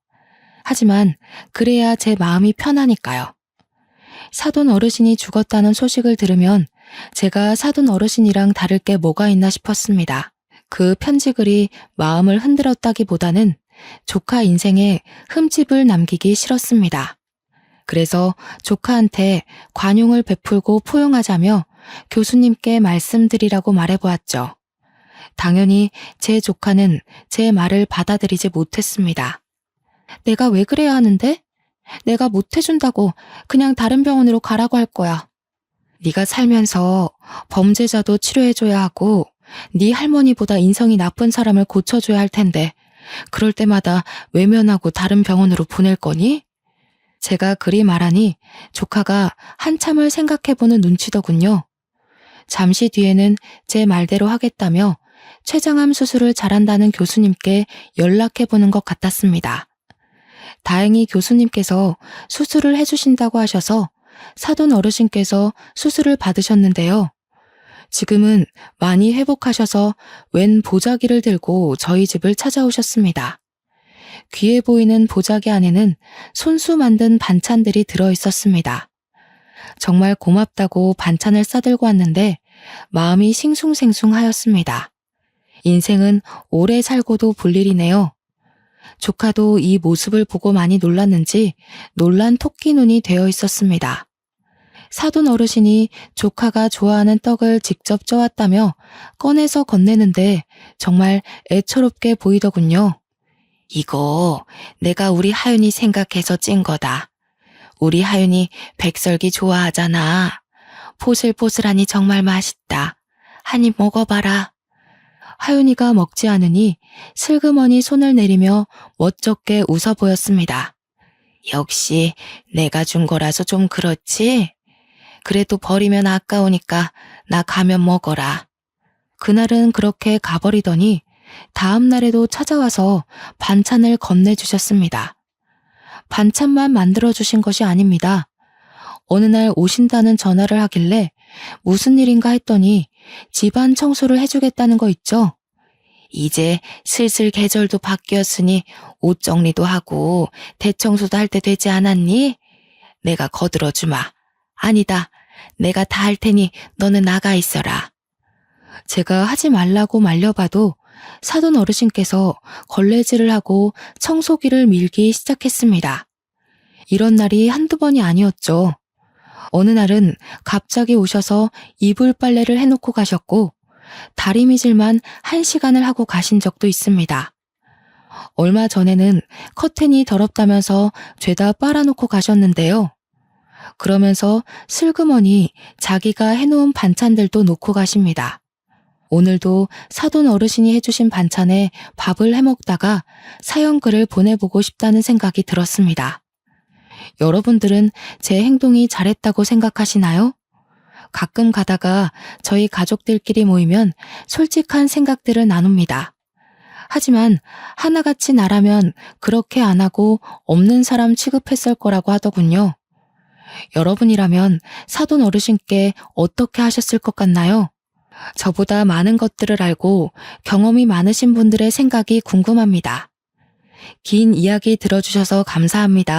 하지만 그래야 제 마음이 편하니까요. 사돈 어르신이 죽었다는 소식을 들으면 제가 사돈 어르신이랑 다를 게 뭐가 있나 싶었습니다. 그 편지글이 마음을 흔들었다기보다는 조카 인생에 흠집을 남기기 싫었습니다. 그래서 조카한테 관용을 베풀고 포용하자며 교수님께 말씀드리라고 말해보았죠. 당연히 제 조카는 제 말을 받아들이지 못했습니다. 내가 왜 그래야 하는데? 내가 못해준다고 그냥 다른 병원으로 가라고 할 거야. 네가 살면서 범죄자도 치료해줘야 하고 네 할머니보다 인성이 나쁜 사람을 고쳐줘야 할 텐데 그럴 때마다 외면하고 다른 병원으로 보낼 거니? 제가 그리 말하니 조카가 한참을 생각해보는 눈치더군요. 잠시 뒤에는 제 말대로 하겠다며 췌장암 수술을 잘한다는 교수님께 연락해보는 것 같았습니다. 다행히 교수님께서 수술을 해주신다고 하셔서 사돈 어르신께서 수술을 받으셨는데요. 지금은 많이 회복하셔서 웬 보자기를 들고 저희 집을 찾아오셨습니다. 귀해 보이는 보자기 안에는 손수 만든 반찬들이 들어있었습니다. 정말 고맙다고 반찬을 싸들고 왔는데 마음이 싱숭생숭하였습니다. 인생은 오래 살고도 볼 일이네요. 조카도 이 모습을 보고 많이 놀랐는지 놀란 토끼 눈이 되어 있었습니다. 사돈 어르신이 조카가 좋아하는 떡을 직접 쪄왔다며 꺼내서 건네는데 정말 애처롭게 보이더군요. 이거 내가 우리 하윤이 생각해서 찐 거다. 우리 하윤이 백설기 좋아하잖아. 포슬포슬하니 정말 맛있다. 한 입 먹어봐라. 하윤이가 먹지 않으니 슬그머니 손을 내리며 멋쩍게 웃어 보였습니다. 역시 내가 준 거라서 좀 그렇지? 그래도 버리면 아까우니까 나 가면 먹어라. 그날은 그렇게 가버리더니 다음 날에도 찾아와서 반찬을 건네주셨습니다. 반찬만 만들어주신 것이 아닙니다. 어느 날 오신다는 전화를 하길래 무슨 일인가 했더니 집안 청소를 해주겠다는 거 있죠? 이제 슬슬 계절도 바뀌었으니 옷 정리도 하고 대청소도 할 때 되지 않았니? 내가 거들어주마. 아니다. 내가 다 할 테니 너는 나가 있어라. 제가 하지 말라고 말려봐도 사돈 어르신께서 걸레질을 하고 청소기를 밀기 시작했습니다. 이런 날이 한두 번이 아니었죠. 어느 날은 갑자기 오셔서 이불 빨래를 해놓고 가셨고 다리미질만 1시간을 하고 가신 적도 있습니다. 얼마 전에는 커튼이 더럽다면서 죄다 빨아놓고 가셨는데요. 그러면서 슬그머니 자기가 해놓은 반찬들도 놓고 가십니다. 오늘도 사돈 어르신이 해주신 반찬에 밥을 해먹다가 사연글을 보내보고 싶다는 생각이 들었습니다. 여러분들은 제 행동이 잘했다고 생각하시나요? 가끔 가다가 저희 가족들끼리 모이면 솔직한 생각들을 나눕니다. 하지만 하나같이 나라면 그렇게 안 하고 없는 사람 취급했을 거라고 하더군요. 여러분이라면 사돈 어르신께 어떻게 하셨을 것 같나요? 저보다 많은 것들을 알고 경험이 많으신 분들의 생각이 궁금합니다. 긴 이야기 들어주셔서 감사합니다.